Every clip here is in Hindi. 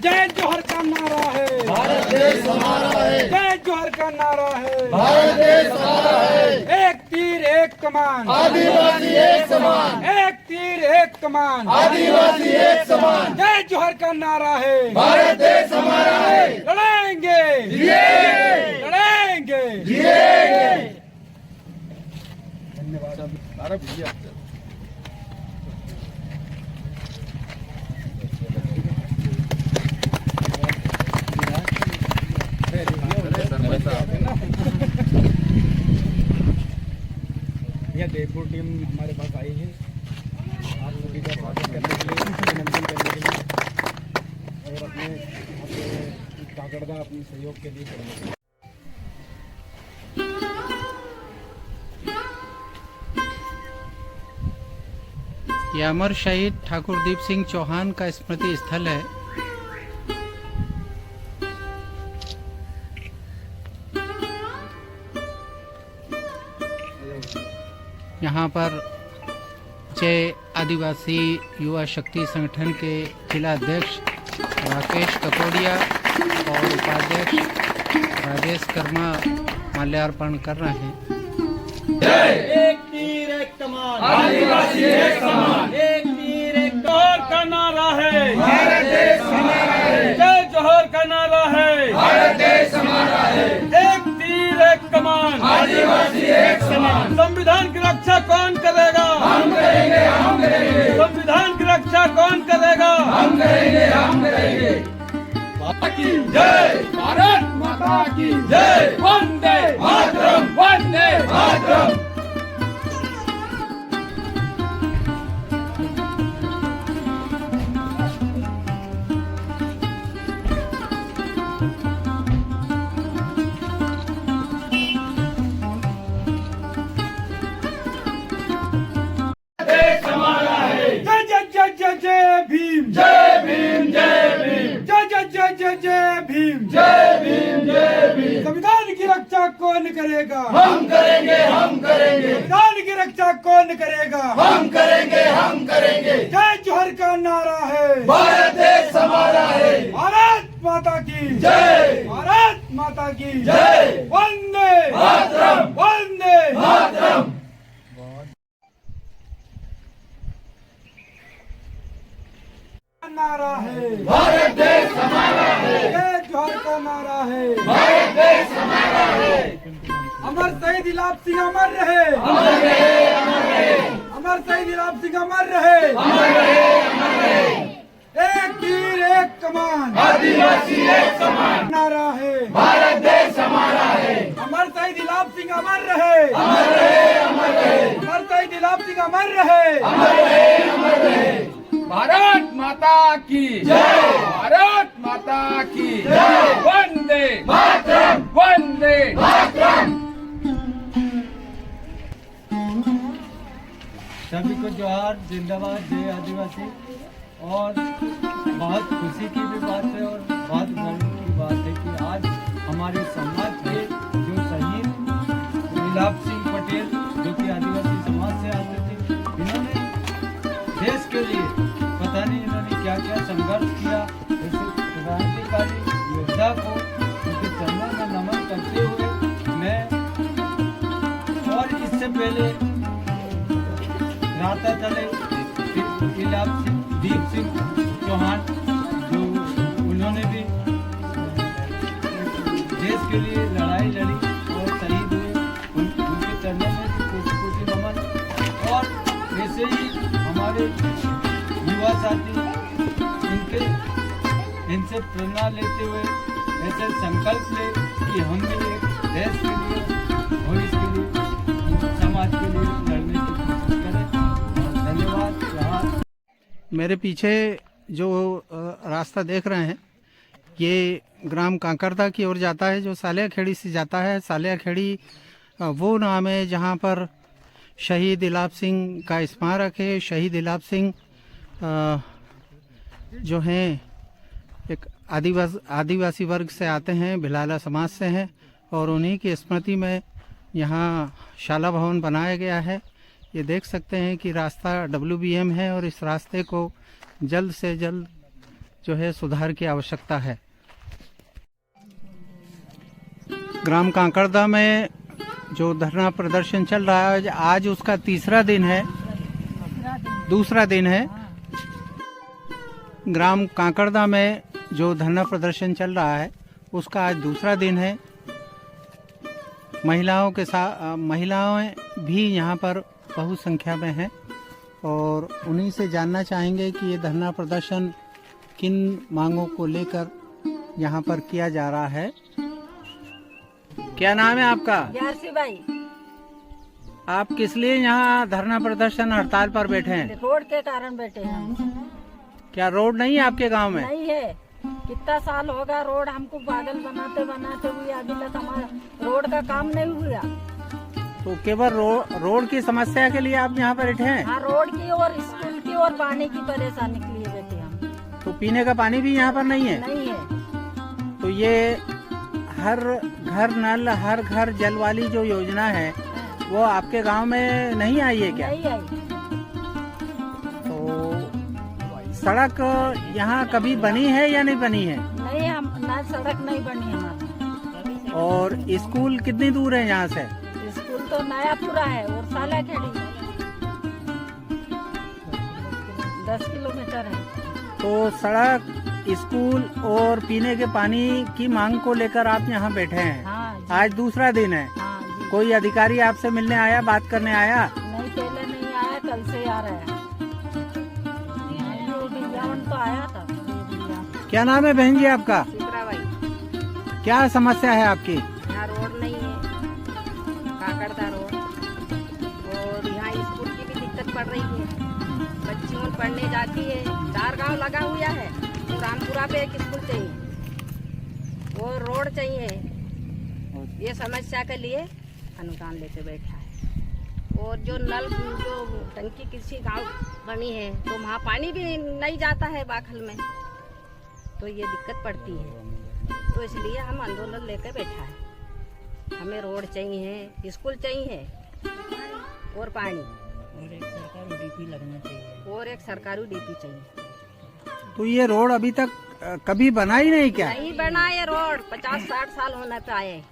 जय जोहर का नारा है, भारत देश हमारा है, जय जोहर का नारा है, भारत देश हमारा है। एक तीर एक कमान, आदिवासी एक समान, एक तीर एक कमान, आदिवासी एक समान, जय जोहर का नारा है, भारत देश हमारा है। लड़ेंगे जिएंगे, लड़ेंगे। जिएंगे। यह जयपुर टीम हमारे पास आई है आप सभी का स्वागत करने के लिए, अभिनंदन करने के लिए और अपने काकड़दा अपने सहयोग के लिए करने के लिए। यह अमर शहीद ठाकुर दीप सिंह चौहान का स्मृति स्थल है। यहाँ पर जय आदिवासी युवा शक्ति संगठन के जिला अध्यक्ष राकेश ककोड़िया और उपाध्यक्ष राजेश कर्मा माल्यार्पण कर रहे हैं। एक तीर एक कमान, आदिवासी एक समान, एक तीर एक जोहर का नारा है, भारत देश हमारा है, जय जोहर का नारा है, भारत देश हमारा है। एक तीर एक कमान, आदिवासी एक समान, संविधान की रक्षा कौन करेगा? हम करेंगे, हम करेंगे, संविधान की रक्षा कौन करेगा? हम करेंगे, हम करेंगे। माता की जय, भारत माता की जय, वंदे मातरम, वंदे मातरम। देश हमारा है। जय जय जय जय जय भीम, जय भीम, जय भीम, जय जय जय जय जय भीम। जय भीम, जय भीम। संविधान की रक्षा कौन करेगा? हम करेंगे, हम करेंगे, संविधान की रक्षा कौन करेगा? हम करेंगे, हम करेंगे। जय जोहर का नारा है, भारत देश हमारा है। भारत माता की जय, भारत माता की जय, वंदे मातरम, वंदे मातरम। नारा है, भारत देश हमारा है, जय जोहर का नारा है, भारत देश हमारा है। अमर शहीद इलाप सिंह अमर रहे, अमर रहे, अमर रहे, अमर शहीद इलाप सिंह अमर रहे। अमर रहे, अमर रहे। एक तीर एक कमान, आदिवासी एक समान, नारा है, भारत देश हमारा है। अमर शहीद इलाप सिंह अमर रहे, अमर रहे, अमर रहे, अमर शहीद इलाप सिंह अमर रहे। अमर रहे, अमर रहे। भारत माता की जय, भारत माता की जय, वंदे मातरम, वंदे। मातरम। सभी को जोहार, जिंदाबाद, जय आदिवासी। और बहुत खुशी की भी बात है और बहुत गर्व की बात है कि आज हमारे समाज के जो शहीद इलाप सिंह पटेल, जो कि आदिवासी समाज से आते थे, इन्होंने देश के लिए पता नहीं इन्होंने क्या क्या संघर्ष किया। ऐसे क्रांतिकारी योद्धा को उनके चरणों में नमन करते हुए मैं, और इससे पहले राता चले इलाप सिंह दीप सिंह चौहान, जो उन्होंने भी देश के लिए लड़ाई लड़ी और शहीद हुए, उनके चरणों में कोटि कोटि नमन। और ऐसे ही हमारे युवा साथी इनसे प्रेरणा लेते हुए ऐसे संकल्प ले कि हम भी एक देश के लिए और इसके लिए समाज के लिए लड़ने की कोशिश करें। धन्यवाद। मेरे पीछे जो रास्ता देख रहे हैं ये ग्राम कांकरदा की ओर जाता है, जो सालिया खेड़ी से जाता है। सालिया खेड़ी वो नाम है जहाँ पर शहीद इलाप सिंह का स्मारक है। शहीद इलाप सिंह जो हैं एक आदिवासी वर्ग से आते हैं, भिलाला समाज से हैं, और उन्हीं की स्मृति में यहाँ शाला भवन बनाया गया है। ये देख सकते हैं कि रास्ता WBM है और इस रास्ते को जल्द से जल्द जो है सुधार की आवश्यकता है। ग्राम कांकड़दा में जो धरना प्रदर्शन चल रहा है आज उसका दूसरा दिन है। ग्राम कांकड़दा में जो धरना प्रदर्शन चल रहा है उसका आज दूसरा दिन है। महिलाएं भी यहाँ पर बहुत संख्या में हैं और उन्हीं से जानना चाहेंगे कि ये धरना प्रदर्शन किन मांगों को लेकर यहाँ पर किया जा रहा है। क्या नाम है आपका? यारसी भाई। आप किस लिए यहाँ धरना प्रदर्शन हड़ताल पर बैठे हैं? रोड के कारण बैठे हैं। क्या रोड नहीं है आपके गांव में? नहीं है। कितना साल होगा रोड हमको पागल बनाते हुए अभी तक हमारा रोड का काम नहीं हुआ। तो केवल रोड की समस्या के लिए आप यहाँ पर बैठे हैं? हाँ, रोड की और स्कूल की और पानी की परेशानी के लिए बैठे हम। तो पीने का पानी भी यहाँ पर नहीं है? नहीं है। तो ये हर घर नल हर घर जल वाली जो योजना है वो आपके गांव में नहीं आई है क्या? नहीं आई। तो सड़क यहाँ कभी बनी है या नहीं बनी है? नहीं, हम ना सड़क नहीं बनी हमारी। और स्कूल कितनी दूर है यहाँ से? स्कूल तो नया पूरा है और साला खेड़ी 10 किलोमीटर है। तो सड़क, स्कूल और पीने के पानी की मांग को लेकर आप यहाँ बैठे हैं। हाँ जी। आज दूसरा दिन है। हाँ जी। कोई अधिकारी आपसे मिलने आया, बात करने आया? नहीं, पहले नहीं आया, कल से आ रहा है। तो आया था। क्या नाम है बहन जी आपका? सिकरा भाई। क्या समस्या है आपकी? यहाँ रोड नहीं है, काकड़दा रोड, और यहाँ स्कूल की भी दिक्कत पड़ रही है। बच्चियों पढ़ने जाती है, 4 गांव लगा हुआ है, तो रामपुरा पे एक स्कूल चाहिए, वो रोड चाहिए। ये समस्या के लिए अनुदान लेके बैठा है। और जो टंकी किसी गांव बनी है तो वहाँ पानी भी नहीं जाता है बाखल में, तो ये दिक्कत पड़ती है। तो इसलिए हम आंदोलन लेकर बैठा है। हमें रोड चाहिए, स्कूल चाहिए और पानी, और एक सरकारी डीपी लगना चाहिए, और एक सरकारी डीपी चाहिए। तो ये रोड अभी तक कभी बना ही नहीं क्या? नहीं बना ये रोड, 50-60 साल होने पे आए,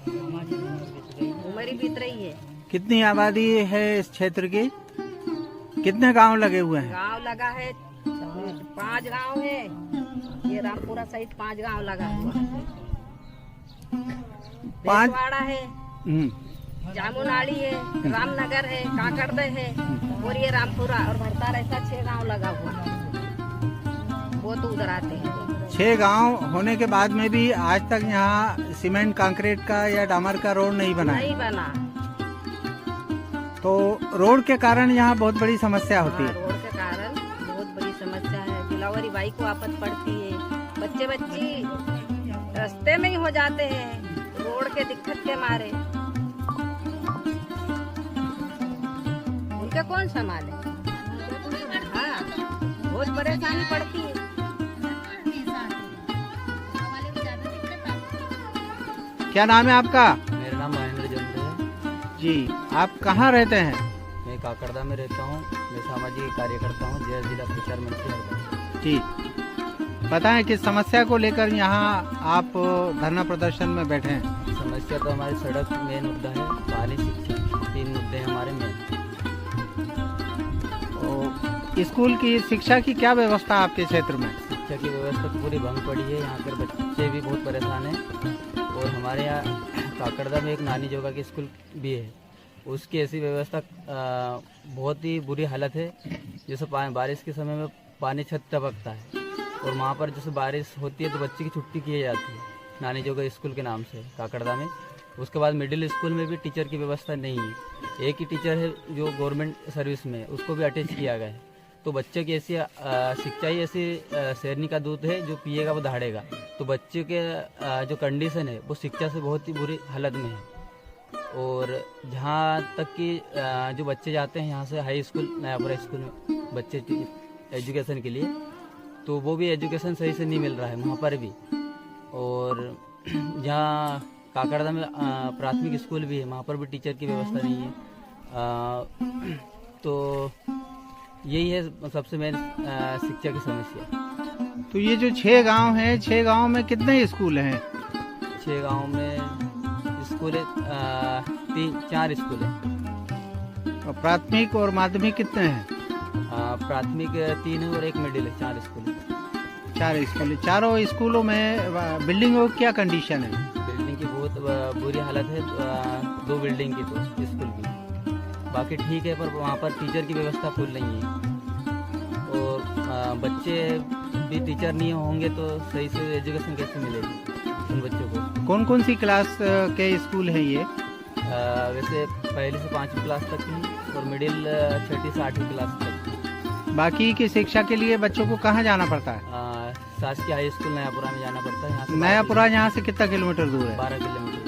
उम्र ही बीत रही है। कितनी आबादी है इस क्षेत्र की? कितने गांव लगे हुए हैं? गांव लगा है 5 गांव है, ये रामपुरा सहित 5 गांव लगा हुआ। 5 है, जामुनाड़ी है, रामनगर है, काकड़दे है, और ये रामपुरा और भरतार, ऐसा 6 गांव लगा हुआ। वो तो उधर आते हैं। 6 गांव होने के बाद में भी आज तक यहाँ सीमेंट कंक्रीट का या डामर का रोड नहीं बना है? नहीं बना। तो रोड के कारण यहाँ बहुत बड़ी समस्या होती है। रोड के कारण बहुत बड़ी समस्या है। डिलीवरी बाई को आफत पड़ती है, बच्चे रास्ते में ही हो जाते हैं रोड के दिक्कत के मारे। उनके कौन संभाले? हाँ, बहुत परेशानी पड़ती है। क्या नाम है आपका? मेरा नाम महेंद्र चंद्र है जी। आप कहाँ रहते हैं? मैं काकड़दा में रहता हूँ। मैं सामाजिक कार्यकर्ता हूँ, जय जिला प्रचार मंत्री हरदा। जी, बताएं किस समस्या को लेकर यहाँ आप धरना प्रदर्शन में बैठे हैं? समस्या तो हमारी सड़क मेन मुद्दा है, पानी, शिक्षा, 3 मुद्दे हैं हमारे मेन। तो स्कूल की शिक्षा की क्या व्यवस्था आपके क्षेत्र में? शिक्षा की व्यवस्था तो पूरी भंग पड़ी है, यहाँ पर बच्चे भी बहुत परेशान हैं। और हमारे यहाँ काकड़दा में एक नानी जोगा की स्कूल भी है, उसकी ऐसी व्यवस्था बहुत ही बुरी हालत है। जैसे बारिश के समय में पानी छत टपकता है, और वहाँ पर जैसे बारिश होती है तो बच्चे की छुट्टी की जाती है नानी जोगा स्कूल के नाम से काकड़दा में। उसके बाद मिडिल स्कूल में भी टीचर की व्यवस्था नहीं है, एक ही टीचर है जो गवर्नमेंट सर्विस में, उसको भी अटैच किया गया है। तो बच्चे की ऐसी शिक्षा ही ऐसी शेरनी का दूध है, जो पिएगा वो दहाड़ेगा। तो बच्चे के जो कंडीशन है वो शिक्षा से बहुत ही बुरी हालत में है। और जहाँ तक कि जो बच्चे जाते हैं यहाँ से हाई स्कूल, नयापुरा स्कूल में बच्चे एजुकेशन के लिए, तो वो भी एजुकेशन सही से नहीं मिल रहा है वहाँ पर भी। और जहाँ काकड़दा में प्राथमिक स्कूल भी है, वहाँ पर भी टीचर की व्यवस्था नहीं है। तो यही है सबसे मेन शिक्षा की समस्या। तो ये जो 6 गांव हैं, 6 गांव में कितने स्कूल हैं? 6 गांव में स्कूल है, 4 स्कूल है। और प्राथमिक और माध्यमिक कितने हैं? प्राथमिक 3 है और 1 मिडिल है, 4 स्कूल है। 4 स्कूल। चारों स्कूलों में बिल्डिंगों की क्या कंडीशन है? बिल्डिंग की बहुत बुरी हालत है, 2 बिल्डिंग की तो स्कूल की, बाकी ठीक है, पर वहाँ पर टीचर की व्यवस्था फुल नहीं है। और बच्चे भी टीचर नहीं होंगे तो सही से एजुकेशन कैसे मिलेगी उन बच्चों को? कौन कौन सी क्लास के स्कूल हैं ये? वैसे 1 से 5वीं क्लास तक की और मिडिल 6ठी से 8वीं क्लास तक। बाकी की शिक्षा के लिए बच्चों को कहाँ जाना पड़ता है? शासकीय हाई स्कूल नयापुरा में जाना पड़ता है। यहाँ से नयापुरा यहाँ से कितना किलोमीटर दूर है? 12 किलोमीटर।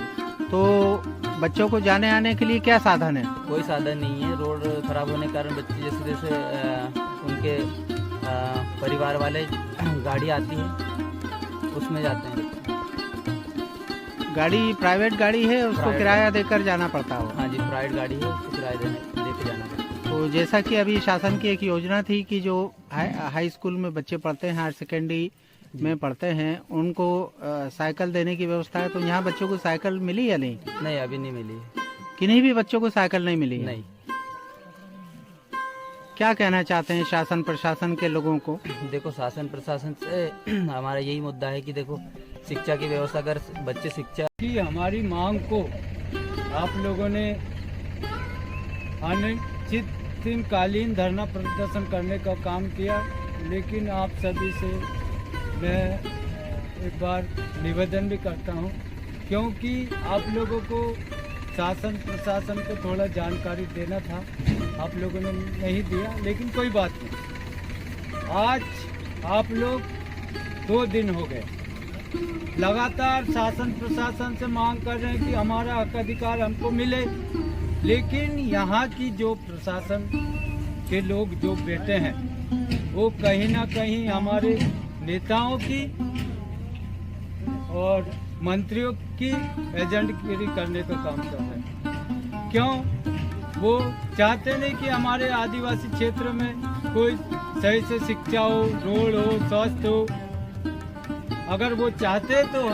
तो बच्चों को जाने आने के लिए क्या साधन है? कोई साधन नहीं है, रोड खराब होने के कारण बच्चे जैसे जैसे उनके परिवार वाले गाड़ी आती है उसमें जाते हैं। गाड़ी प्राइवेट गाड़ी है, उसको किराया देकर जाना पड़ता हो? हाँ जी, प्राइवेट गाड़ी है, उसको किराया देके जाना पड़ता है। तो जैसा कि अभी शासन की एक योजना थी कि जो हाई स्कूल में बच्चे पढ़ते हैं, हायर सेकेंडरी में पढ़ते हैं, उनको साइकिल देने की व्यवस्था है, तो यहाँ बच्चों को साइकिल मिली या नहीं? नहीं, अभी नहीं मिली। किन्हीं भी बच्चों को साइकिल नहीं मिली? नहीं। क्या कहना चाहते हैं शासन प्रशासन के लोगों को? देखो, शासन प्रशासन से हमारा यही मुद्दा है कि देखो, शिक्षा की व्यवस्था, अगर बच्चे शिक्षा कि हमारी मांग को आप लोगों ने अनिश्चितकालीन धरना प्रदर्शन करने का काम किया, लेकिन आप सभी से मैं एक बार निवेदन भी करता हूं, क्योंकि आप लोगों को शासन प्रशासन को थोड़ा जानकारी देना था, आप लोगों ने नहीं दिया, लेकिन कोई बात नहीं। आज आप लोग 2 दिन हो गए लगातार शासन प्रशासन से मांग कर रहे हैं कि हमारा हक अधिकार हमको मिले, लेकिन यहाँ की जो प्रशासन के लोग जो बैठे हैं वो कहीं ना कहीं हमारे नेताओं की और मंत्रियों की एजेंटगिरी करने का काम कर रहे हैं। क्यों? वो चाहते नहीं कि हमारे आदिवासी क्षेत्र में कोई सही से शिक्षा हो, रोड हो, स्वास्थ्य हो। अगर वो चाहते तो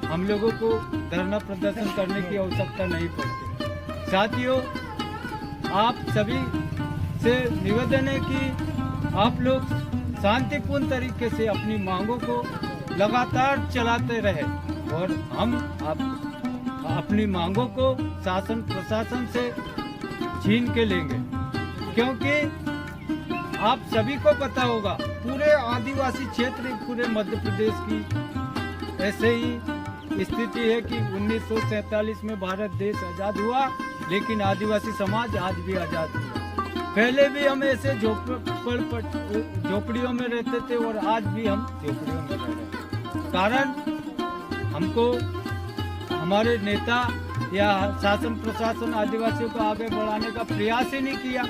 हम लोगों को धरना प्रदर्शन करने की आवश्यकता नहीं पड़ती। साथियों, आप सभी से निवेदन है कि आप लोग शांतिपूर्ण तरीके से अपनी मांगों को लगातार चलाते रहे और हम अपनी मांगों को शासन प्रशासन से छीन के लेंगे, क्योंकि आप सभी को पता होगा पूरे आदिवासी क्षेत्र, पूरे मध्य प्रदेश की ऐसे ही स्थिति है कि 1947 में भारत देश आज़ाद हुआ, लेकिन आदिवासी समाज आज भी आज़ाद हुआ। पहले भी हम ऐसे झोपड़ियों में रहते थे और आज भी हम झोपड़ियों में रह रहे हैं। कारण हमको हमारे नेता या शासन प्रशासन आदिवासियों को आगे बढ़ाने का प्रयास ही नहीं किया,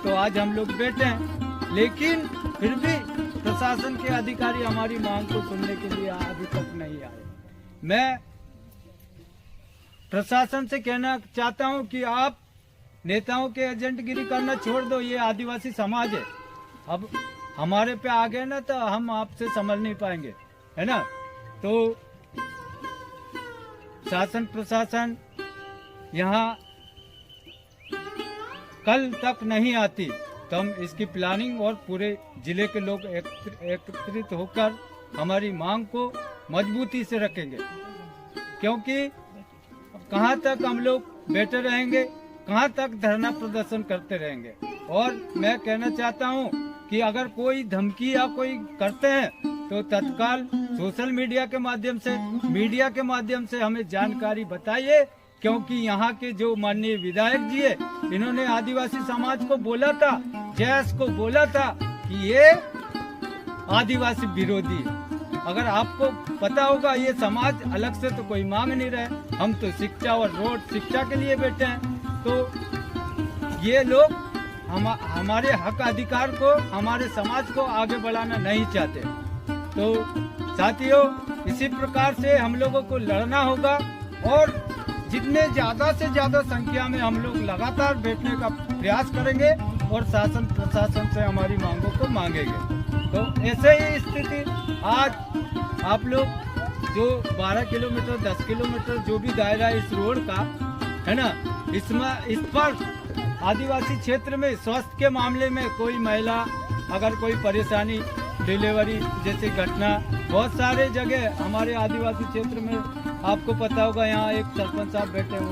तो आज हम लोग बैठे हैं। लेकिन फिर भी प्रशासन के अधिकारी हमारी मांग को सुनने के लिए अभी तक नहीं आए। मैं प्रशासन से कहना चाहता हूं कि आप नेताओं के एजेंटगिरी करना छोड़ दो, ये आदिवासी समाज है। अब हमारे पे आ गए ना तो हम आपसे समझ नहीं पाएंगे, है ना। तो शासन प्रशासन यहाँ कल तक नहीं आती तो हम इसकी प्लानिंग और पूरे जिले के लोग एकत्रित होकर हमारी मांग को मजबूती से रखेंगे, क्योंकि कहाँ तक हम लोग बैठे रहेंगे, कहाँ तक धरना प्रदर्शन करते रहेंगे। और मैं कहना चाहता हूँ कि अगर कोई धमकी या कोई करते हैं तो तत्काल सोशल मीडिया के माध्यम से हमें जानकारी बताइए, क्योंकि यहाँ के जो माननीय विधायक जी है, इन्होंने आदिवासी समाज को बोला था, जैस को बोला था कि ये आदिवासी विरोधी है। अगर आपको पता होगा, ये समाज अलग से तो कोई मांग नहीं रहे, हम तो शिक्षा और रोड शिक्षा के लिए बैठे हैं। तो ये लोग हमारे हक अधिकार को, हमारे समाज को आगे बढ़ाना नहीं चाहते। तो साथियों, इसी प्रकार से हम लोगों को लड़ना होगा और जितने ज्यादा से ज्यादा संख्या में हम लोग लगातार बैठने का प्रयास करेंगे और शासन प्रशासन से हमारी मांगों को मांगेंगे। तो ऐसे ही स्थिति आज आप लोग जो 12 किलोमीटर 10 किलोमीटर जो भी दायरा है इस रोड का है ना, इस पर आदिवासी क्षेत्र में स्वास्थ्य के मामले में कोई महिला अगर कोई परेशानी डिलीवरी जैसी घटना बहुत सारे जगह हमारे आदिवासी क्षेत्र में आपको पता होगा, यहाँ एक सरपंच साहब बैठे हो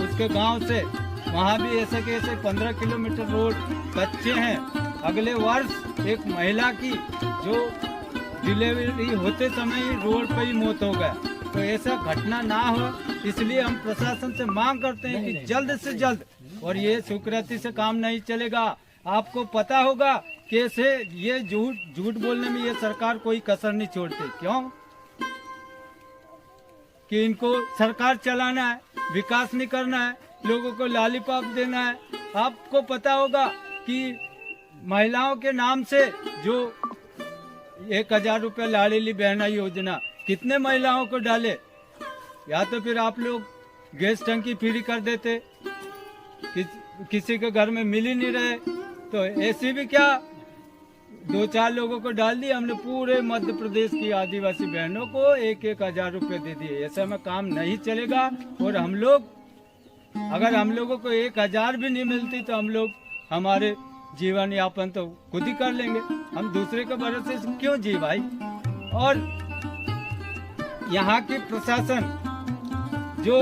उसके गांव से वहाँ भी ऐसे के ऐसे 15 किलोमीटर रोड कच्चे हैं। अगले वर्ष एक महिला की जो डिलीवरी होते समय ही रोड पर ही मौत हो गया। तो ऐसा घटना ना हो इसलिए हम प्रशासन से मांग करते हैं कि जल्द से जल्द, और ये स्वीकृति से काम नहीं चलेगा। आपको पता होगा कैसे ये झूठ बोलने में ये सरकार कोई कसर नहीं छोड़ती। क्यों कि इनको सरकार चलाना है, विकास नहीं करना है, लोगों को लॉलीपॉप देना है। आपको पता होगा कि महिलाओं के नाम से जो 1000 रुपये लाडली बहना योजना कितने महिलाओं को डाले, या तो फिर आप लोग गैस टंकी फ्री कर देते, किसी के घर में मिल ही नहीं रहे तो ऐसी भी क्या 2-4 लोगों को डाल दिया हमने। पूरे मध्य प्रदेश की आदिवासी बहनों को 1-1000 रुपये दे दिए। ऐसा में काम नहीं चलेगा। और हम लोग अगर हम लोगों को 1000 भी नहीं मिलती तो हम लोग हमारे जीवन यापन तो खुद ही कर लेंगे। हम दूसरे के भरोसे से क्यों जी भाई। और यहाँ की प्रशासन जो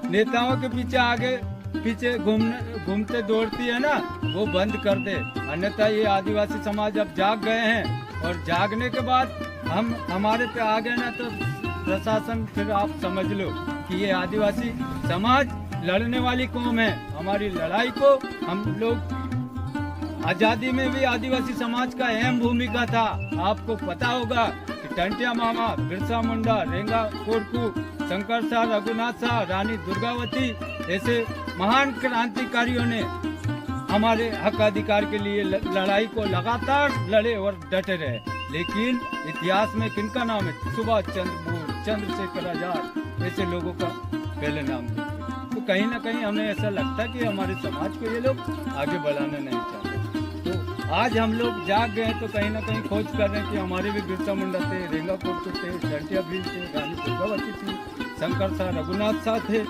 नेताओं के पीछे आगे पीछे घूमते दौड़ती है ना, वो बंद कर दे। अन्यथा ये आदिवासी समाज अब जाग गए हैं और जागने के बाद हम हमारे पे आ गए ना तो प्रशासन फिर आप समझ लो कि ये आदिवासी समाज लड़ने वाली कौम है। हमारी लड़ाई को हम लोग आजादी में भी आदिवासी समाज का अहम भूमिका था। आपको पता होगा कि टंटिया मामा, बिरसा मुंडा, रेंगा कोरकू, शंकर शाह, रघुनाथ शाह, रानी दुर्गावती ऐसे महान क्रांतिकारियों ने हमारे हक अधिकार के लिए लड़ाई को लगातार लड़े और डटे रहे। लेकिन इतिहास में किनका नाम है? सुभाष चंद्र बोस, चंद्रशेखर आजाद ऐसे लोगों का पहले नाम है। तो कहीं ना कहीं हमें ऐसा लगता है कि हमारे समाज को ये लोग आगे बढ़ाना नहीं चाहते। तो आज हम लोग जाग गए तो कहीं ना कहीं खोज कर रहे हैं कि हमारे भी बिरसा मुंडा थे, रेंगा कोरकू थे, टंटिया भील थे, रानी दुर्गावती थी, शंकर शाह, रघुनाथ शाह थे।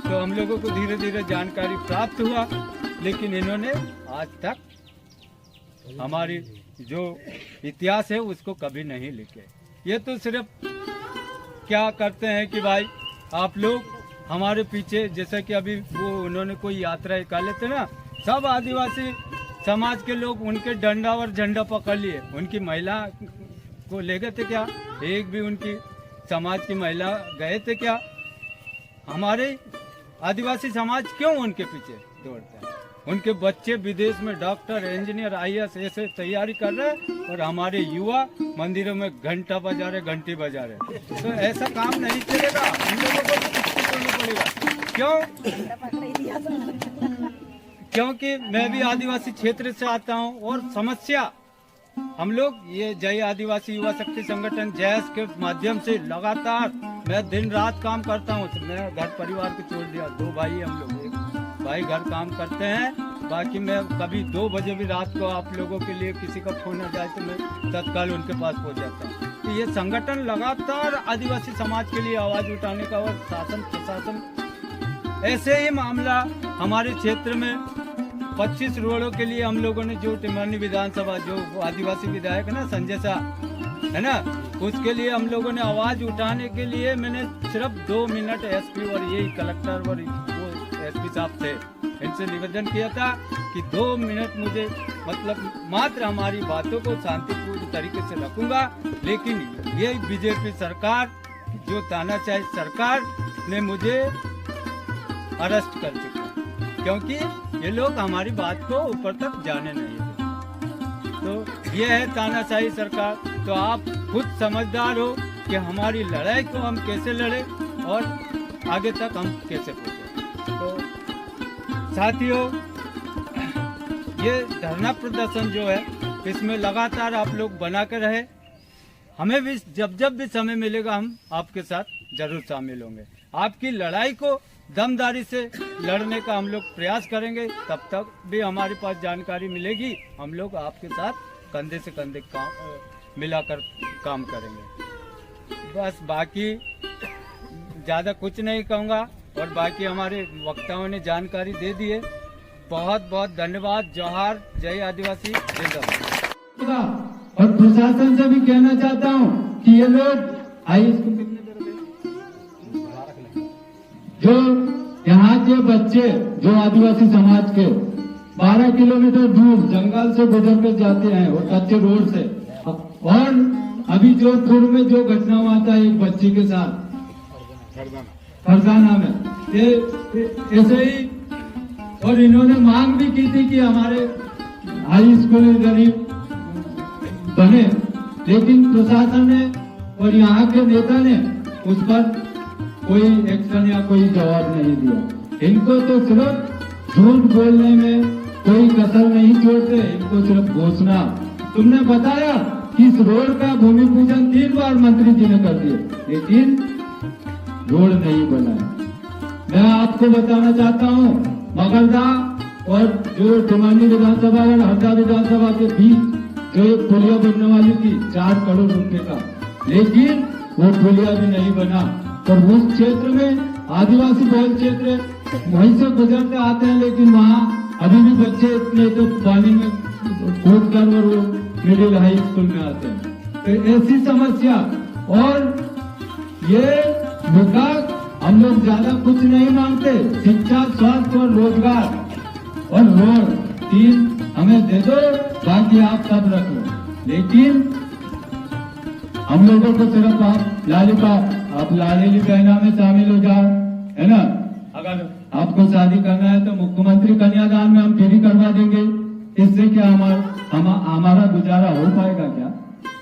तो हम लोगों को धीरे धीरे जानकारी प्राप्त हुआ, लेकिन इन्होंने आज तक हमारी जो इतिहास है उसको कभी नहीं लिखे। ये तो सिर्फ क्या करते हैं कि भाई आप लोग हमारे पीछे, जैसे कि अभी वो उन्होंने कोई यात्रा निकाले थे ना, सब आदिवासी समाज के लोग उनके डंडा और झंडा पकड़ लिए। उनकी महिला को ले गए थे क्या? एक भी उनकी समाज की महिला गए थे क्या? हमारे आदिवासी समाज क्यों उनके पीछे दौड़ते हैं? उनके बच्चे विदेश में डॉक्टर, इंजीनियर, IAS ऐसे तैयारी कर रहे हैं और हमारे युवा मंदिरों में घंटा बजा रहे, घंटी बजा रहे। तो ऐसा काम नहीं चलेगा, हम लोगों को कुछ करना पड़ेगा। क्यों? क्योंकि मैं भी आदिवासी क्षेत्र से आता हूं और समस्या हम लोग ये जय आदिवासी युवा शक्ति संगठन जैस के माध्यम से लगातार मैं दिन रात काम करता हूँ। मैं घर परिवार को छोड़ दिया, 2 भाई हम लोग, एक भाई घर काम करते हैं, बाकी मैं कभी 2 बजे भी रात को आप लोगों के लिए किसी का फोन आ जाए तो मैं तत्काल उनके पास पहुँच जाता हूँ। तो ये संगठन लगातार आदिवासी समाज के लिए आवाज उठाने का और शासन प्रशासन ऐसे ही मामला हमारे क्षेत्र में 25 रोडों के लिए हम लोगों ने जो टिमरनी विधानसभा जो आदिवासी विधायक है ना संजय शाह है ना, उसके लिए हम लोगों ने आवाज उठाने के लिए मैंने सिर्फ 2 मिनट SP और यही कलेक्टर और SP साहब थे इनसे निवेदन किया था कि 2 मिनट मुझे मतलब मात्र हमारी बातों को शांतिपूर्ण तरीके से रखूंगा। लेकिन ये बीजेपी सरकार जो तानाशाही सरकार ने मुझे अरेस्ट कर चुका है, क्योंकि ये लोग हमारी बात को ऊपर तक जाने नहीं देते। तो ये है तानाशाही सरकार। तो आप खुद समझदार हो कि हमारी लड़ाई को हम कैसे लड़े और आगे तक हम कैसे पहुंचे। तो साथियों, ये धरना प्रदर्शन जो है इसमें लगातार आप लोग बना के रहे। हमें भी जब भी समय मिलेगा हम आपके साथ जरूर शामिल होंगे। आपकी लड़ाई को दमदारी से लड़ने का हम लोग प्रयास करेंगे। तब तक भी हमारे पास जानकारी मिलेगी, हम लोग आपके साथ कंधे से कंधे मिलाकर काम करेंगे। बस बाकी ज़्यादा कुछ नहीं कहूँगा, और बाकी हमारे वक्ताओं ने जानकारी दे दी है। बहुत बहुत धन्यवाद। जोहार, जय आदिवासी, जिंदाबाद। और प्रशासन से भी कहना चाहता हूँ कि ये लोग हाई स्कूल जो यहाँ के बच्चे जो आदिवासी समाज के 12 किलोमीटर दूर जंगल से गुजर कर जाते हैं और कच्चे रोड से, और अभी जोधपुर में जो घटना हुआ था एक बच्ची के साथ फरजाना में, ऐसे ही। और इन्होंने मांग भी की थी कि हमारे हाई स्कूल गरीब बने, लेकिन प्रशासन ने और यहाँ के नेता ने उस पर कोई एक्शन या कोई जवाब नहीं दिया। इनको तो सिर्फ झूठ बोलने में कोई कसर नहीं छोड़ते, इनको सिर्फ घोषणा। तुमने बताया कि इस रोड का भूमि पूजन 3 बार मंत्री जी ने कर दिया, लेकिन रोड नहीं बना। मैं आपको बताना चाहता हूँ, मगलदा और जो टिमानी विधानसभा और हरदा विधानसभा के बीच जो एक पुलिया बनने वाली थी 4 करोड़ रुपए का, लेकिन वो पुलिया भी नहीं बना। और उस क्षेत्र में आदिवासी बहुल क्षेत्र वहीं से गुजरते आते हैं, लेकिन वहाँ अभी भी बच्चे इतने तो पानी में कूद कर और वो मिडिल हाई स्कूल में आते हैं। तो ऐसी समस्या, और ये विकास हम लोग ज्यादा कुछ नहीं मांगते। शिक्षा, स्वास्थ्य और रोजगार और रोड 3 हमें दे दो, बाकी आप सब रख लो। लेकिन हम लोगों को सिर्फ आप लाडली बहना में शामिल हो जाओ, है ना। अगर आपको शादी करना है तो मुख्यमंत्री कन्यादान में हम फ्री करवा देंगे। इससे क्या हमारा गुजारा हो पाएगा क्या?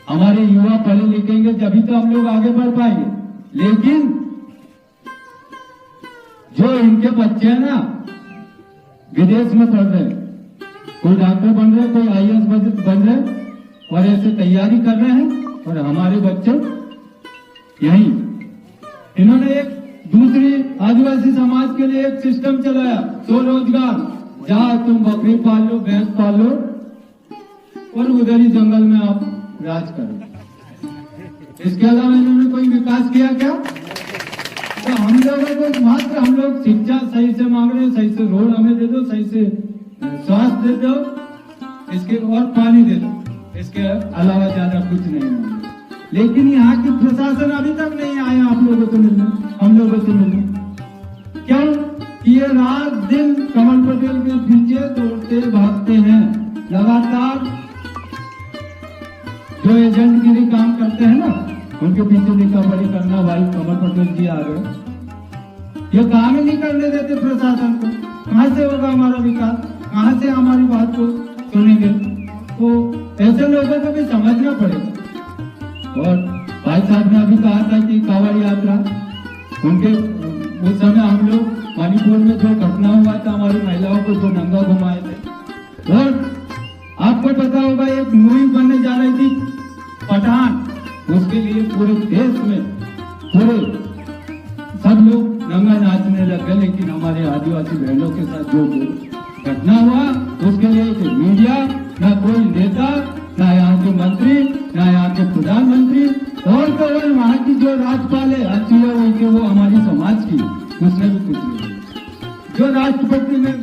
हमारे युवा पढ़े लिखेंगे जभी तो हम लोग आगे बढ़ पाएंगे। लेकिन जो इनके बच्चे हैं ना, विदेश में पढ़ रहे, कोई डॉक्टर बन रहे, कोई IAS बन रहे, और ऐसे तैयारी कर रहे हैं, और हमारे बच्चे यही। इन्होंने एक दूसरी आदिवासी समाज के लिए एक सिस्टम चलाया, स्वरोजगार, जहाँ तुम बकरी पाल लो, भैंस पाल लो, और उधर ही जंगल में आप राज करो। इसके अलावा इन्होंने कोई विकास किया क्या? तो हम लोगों को मात्र हम लोग शिक्षा सही से मांग रहे हैं, सही से रोड हमें दे दो, सही से स्वास्थ्य दे दो, इसके और पानी दे दो, इसके अलावा ज्यादा कुछ नहीं मांगे। लेकिन यहाँ की प्रशासन अभी तक नहीं आया आप लोगों से मिलने, हम लोगों से मिलने। क्यों? ये रात दिन कमल पटेल के पीछे दौड़ते भागते हैं। लगातार जो एजेंटगिरी काम करते हैं ना, उनके पीछे लिखा पढ़ी करना, भाई कमल पटेल जी आ गए। ये काम ही नहीं करने देते प्रशासन को। कहाँ से होगा हमारा विकास? कहाँ से हमारी बात को सुनेंगे? तो ऐसे लोगों को भी समझना पड़ेगा। और भाई साहब ने अभी कहा था कि कांवड़ यात्रा, उनके उस समय हम लोग मणिपुर में जो घटना हुआ था, हमारी महिलाओं को जो नंगा घुमाए थे, और आपको पता होगा एक मूवी बनने जा रही थी पठान, उसके लिए पूरे देश में पूरे सब लोग नंगा नाचने लगे। लेकिन हमारे आदिवासी बहनों के साथ जो घटना हुआ, उसके लिए मीडिया, न कोई नेता, न यहाँ के मंत्री, न यहाँ के प्रधानमंत्री, और केवल वहाँ की जो राज्यपाल है अच्छी हुई कि वो हमारी समाज की, उसने भी कुछ नहीं। जो राष्ट्रपति में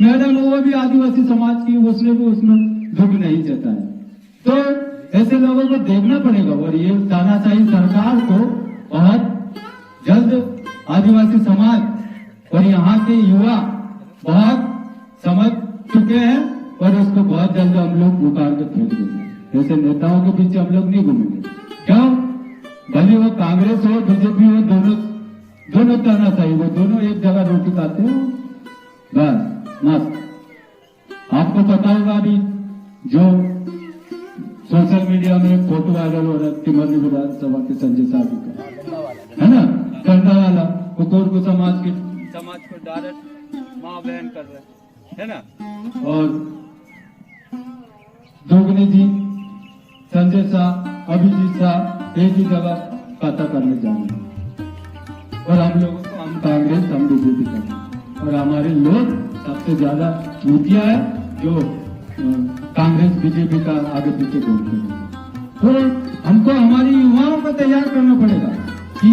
मैडम वो भी आदिवासी समाज की, उसने भी उसमें दुख नहीं जताया। तो ऐसे लोगों को देखना पड़ेगा। और ये तानाशाही सरकार को बहुत जल्द आदिवासी समाज और यहाँ के युवा बहुत समझ चुके हैं, और उसको बहुत जल्द हम लोग उतार के फेंक देंगे। ऐसे नेताओं के पीछे हम लोग नहीं घूमेंगे। क्यों? भले वो कांग्रेस हो, बीजेपी हो, दोनों तानाशाही, वो दोनों एक जगह रोटी खाते हैं, बस मस्त। आपको पता होगा अभी जो सोशल मीडिया में एक फोटो वायरल हो रहा है तिमरनी विधानसभा के संजय साहब का, है ना, कंधा वाला, वो को समाज को डायरेक्ट मां बहन कर रहे, है ना। और दोगनी जी, संजय शाह, अभिजीत शाह एक ही जगह खाता करने जाएंगे, और हम लोगों को हम कांग्रेस हम बीजेपी करें, और हमारे लोग सबसे ज्यादा चूतिया है जो कांग्रेस बीजेपी का आगे पीछे घूमते हैं। तो हमको हमारी युवाओं को तैयार करना पड़ेगा कि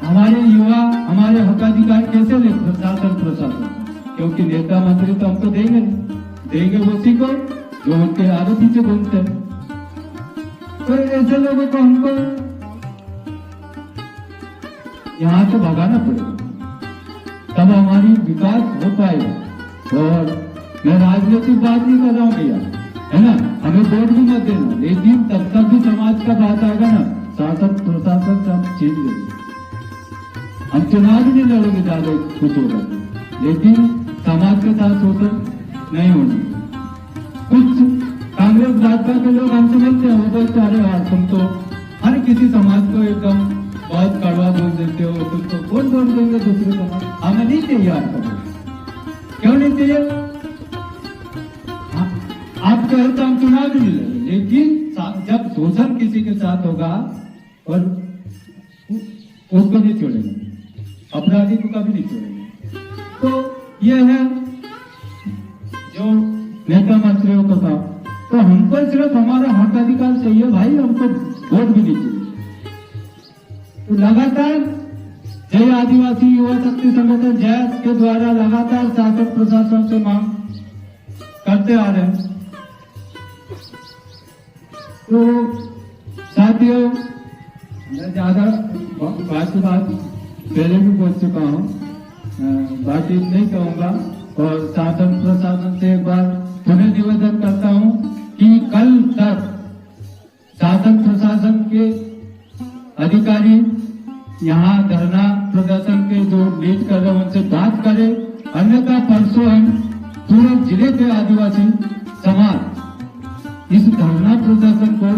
हमारे युवा हमारे हकाधिकार कैसे ले प्रशासन, क्योंकि नेता मंत्री तो हमको देंगे उसी को जो उनके आगे पीछे घूमते हैं। तो ऐसे लोगों को हमको यहाँ से भगाना पड़ेगा, तब हमारी विकास हो पाएगा। और मैं राजनीतिक बात नहीं कर रहा हूँ भैया, है ना, हमें वोट भी मत देना, लेकिन तब तक भी समाज का बात आएगा ना, शासन प्रशासन सब चेंज करेंगे। हम चुनाव भी नहीं लड़ेंगे ज्यादा कुछ होगा, लेकिन समाज के साथ शोषण नहीं होना। कुछ कांग्रेस भाजपा के लोग हमसे मिलते हैं, वो बोलते अरे यार तुम तो हर किसी समाज को एकदम बहुत कड़वा बोल देते हो, तुम तो कौन बोल देंगे दूसरे समाज, हमें नहीं चाहिए आपका वोट। क्यों नहीं चाहिए? आप कहे तो हम चुनाव भी नहीं लड़ेंगे, लेकिन जब शोषण किसी के साथ होगा और उसको नहीं छोड़ेंगे, अपराधी को कभी नहीं छोड़ेंगे। तो ये है जो नेता मंत्रियों को था, तो हमको सिर्फ हमारा हक अधिकार चाहिए भाई, हमको वोट भी नहीं चाहिए। तो लगातार जय आदिवासी युवा शक्ति संगठन जैस के द्वारा लगातार शासन प्रशासन से मांग करते आ रहे हैं। तो साथियों, मैं ज्यादा बात पहले भी बोल चुका हूँ, बातचीत नहीं कहूंगा, और शासन प्रशासन से एक बार पुनः निवेदन करता हूँ कि कल तक शासन प्रशासन के अधिकारी यहाँ धरना प्रदर्शन के जो लीड कर रहे हैं उनसे बात करें, अन्यथा परसों हम पूरे जिले के आदिवासी समाज इस धरना प्रदर्शन को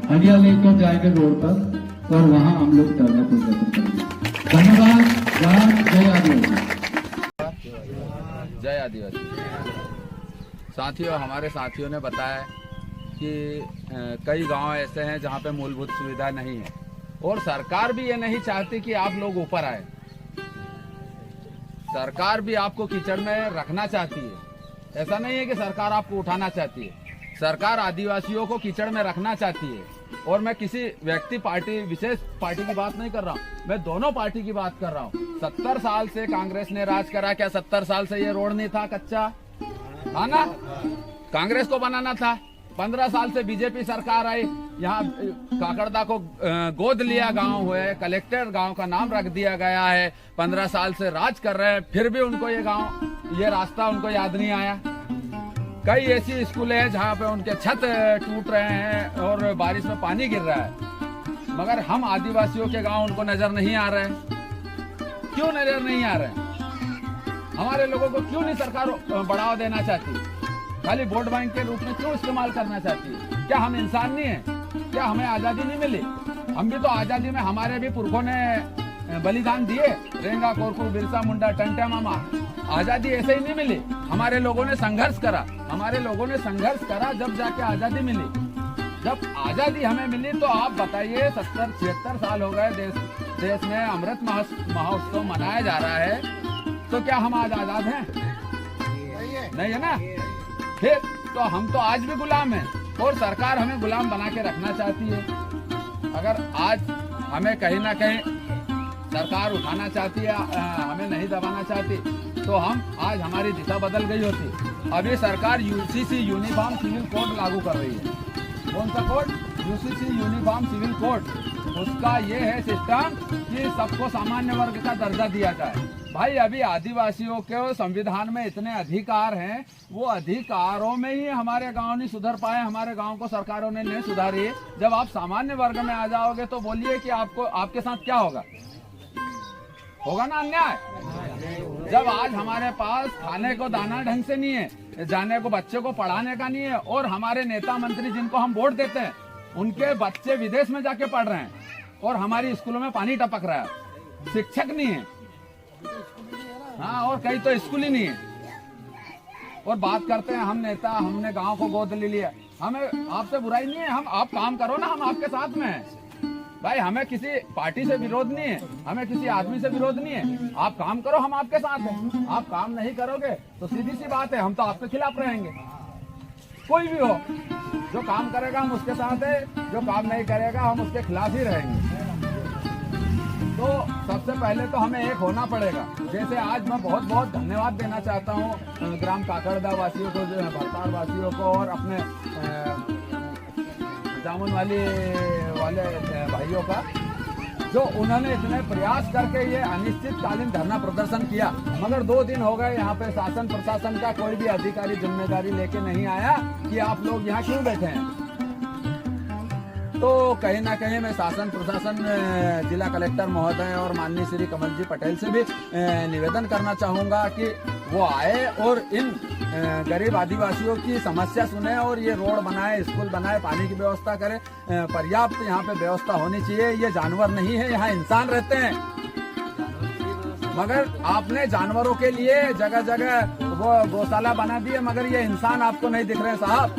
हरिया लेकर जाएंगे रोड पर, और वहाँ हम लोग धरना प्रदर्शन करेंगे। धन्यवाद। जय आदिवासी। जय आदिवासी। साथियों, हमारे साथियों ने बताया कि कई गांव ऐसे हैं जहां पे मूलभूत सुविधा नहीं है, और सरकार भी ये नहीं चाहती कि आप लोग ऊपर आए। सरकार भी आपको कीचड़ में रखना चाहती है। ऐसा नहीं है कि सरकार आपको उठाना चाहती है, सरकार आदिवासियों को कीचड़ में रखना चाहती है। और मैं किसी व्यक्ति पार्टी विशेष पार्टी की बात नहीं कर रहा हूँ, मैं दोनों पार्टी की बात कर रहा हूँ। 70 साल से कांग्रेस ने राज करा, क्या 70 साल से ये रोड नहीं था कच्चा? था ना, कांग्रेस को बनाना था। 15 साल से बीजेपी सरकार आई, यहाँ काकड़दा को गोद लिया गांव हुए, कलेक्टर गांव का नाम रख दिया गया है। 15 साल से राज कर रहे हैं, फिर भी उनको ये गांव, ये रास्ता उनको याद नहीं आया। कई ऐसी स्कूलें हैं जहाँ पे उनके छत टूट रहे हैं और बारिश में पानी गिर रहा है, मगर हम आदिवासियों के गांव उनको नजर नहीं आ रहे हैं। क्यों नजर नहीं आ रहे हैं? हमारे लोगों को क्यों नहीं सरकार बढ़ावा देना चाहती? खाली वोट बैंक के रूप में क्यों इस्तेमाल करना चाहती है? क्या हम इंसान नहीं है? क्या हमें आजादी नहीं मिली? हम भी तो आजादी में हमारे भी पुरखों ने बलिदान दिए, रेंगा कोरकू, बिरसा मुंडा, टंट्या मामा। आजादी ऐसे ही नहीं मिली, हमारे लोगों ने संघर्ष करा, हमारे लोगों ने संघर्ष करा, जब जाके आजादी मिली। जब आजादी हमें मिली तो आप बताइए, 70-76 साल हो गए देश में अमृत महोत्सव मनाया जा रहा है, तो क्या हम आज आजाद हैं? नहीं है ना। फिर तो हम तो आज भी गुलाम हैं, और सरकार हमें गुलाम बना के रखना चाहती है। अगर आज हमें कहीं ना कहीं सरकार उठाना चाहती है, हमें नहीं दबाना चाहती, तो हम आज हमारी दिशा बदल गई होती। अभी सरकार यूसीसी यूनिफॉर्म सिविल कोड लागू कर रही है। कौन सा code? UCC uniform civil code. उसका ये है सिस्टम कि सबको सामान्य वर्ग का दर्जा दिया जाए। भाई, अभी आदिवासियों के संविधान में इतने अधिकार हैं, वो अधिकारों में ही हमारे गांव नहीं सुधर पाए, हमारे गांव को सरकारों ने नहीं सुधारी। जब आप सामान्य वर्ग में आ जाओगे तो बोलिए कि आपके साथ क्या होगा? होगा ना अन्याय। जब आज हमारे पास खाने को दाना ढंग से नहीं है, जाने को बच्चे को पढ़ाने का नहीं है, और हमारे नेता मंत्री जिनको हम वोट देते हैं उनके बच्चे विदेश में जाके पढ़ रहे हैं, और हमारी स्कूलों में पानी टपक रहा है, शिक्षक नहीं है, हाँ, और कई तो स्कूल ही नहीं है। और बात करते हैं हम नेता, हमने गांव को गोद ले लिया। हमें आपसे बुराई नहीं है, आप काम करो ना, हम आपके साथ में हैं। भाई हमें किसी पार्टी से विरोध नहीं है, हमें किसी आदमी से विरोध नहीं है। आप काम करो, हम आपके साथ हैं। आप काम नहीं करोगे तो सीधी सी बात है, हम तो आपके खिलाफ रहेंगे। कोई भी हो, जो काम करेगा हम उसके साथ है, जो काम नहीं करेगा हम उसके खिलाफ ही रहेंगे। तो सबसे पहले तो हमें एक होना पड़ेगा। जैसे आज मैं बहुत बहुत धन्यवाद देना चाहता हूँ ग्राम काकड़दा वासियों को, भरतार वासियों को और अपने जामुन वाले भाइयों का, जो उन्होंने इतने प्रयास करके ये अनिश्चितकालीन धरना प्रदर्शन किया। मगर 2 दिन हो गए यहाँ पे शासन प्रशासन का कोई भी अधिकारी जिम्मेदारी लेके नहीं आया कि आप लोग यहाँ क्यों बैठे हैं। तो कहीं ना कहीं मैं शासन प्रशासन जिला कलेक्टर महोदय और माननीय श्री कमल जी पटेल से भी निवेदन करना चाहूँगा कि वो आए और इन गरीब आदिवासियों की समस्या सुने और ये रोड बनाए, स्कूल बनाए, पानी की व्यवस्था करे। पर्याप्त यहाँ पे व्यवस्था होनी चाहिए। ये जानवर नहीं है, यहाँ इंसान रहते हैं। मगर आपने जानवरों के लिए जगह जगह वो गौशाला बना दी है, मगर ये इंसान आपको नहीं दिख रहे साहब।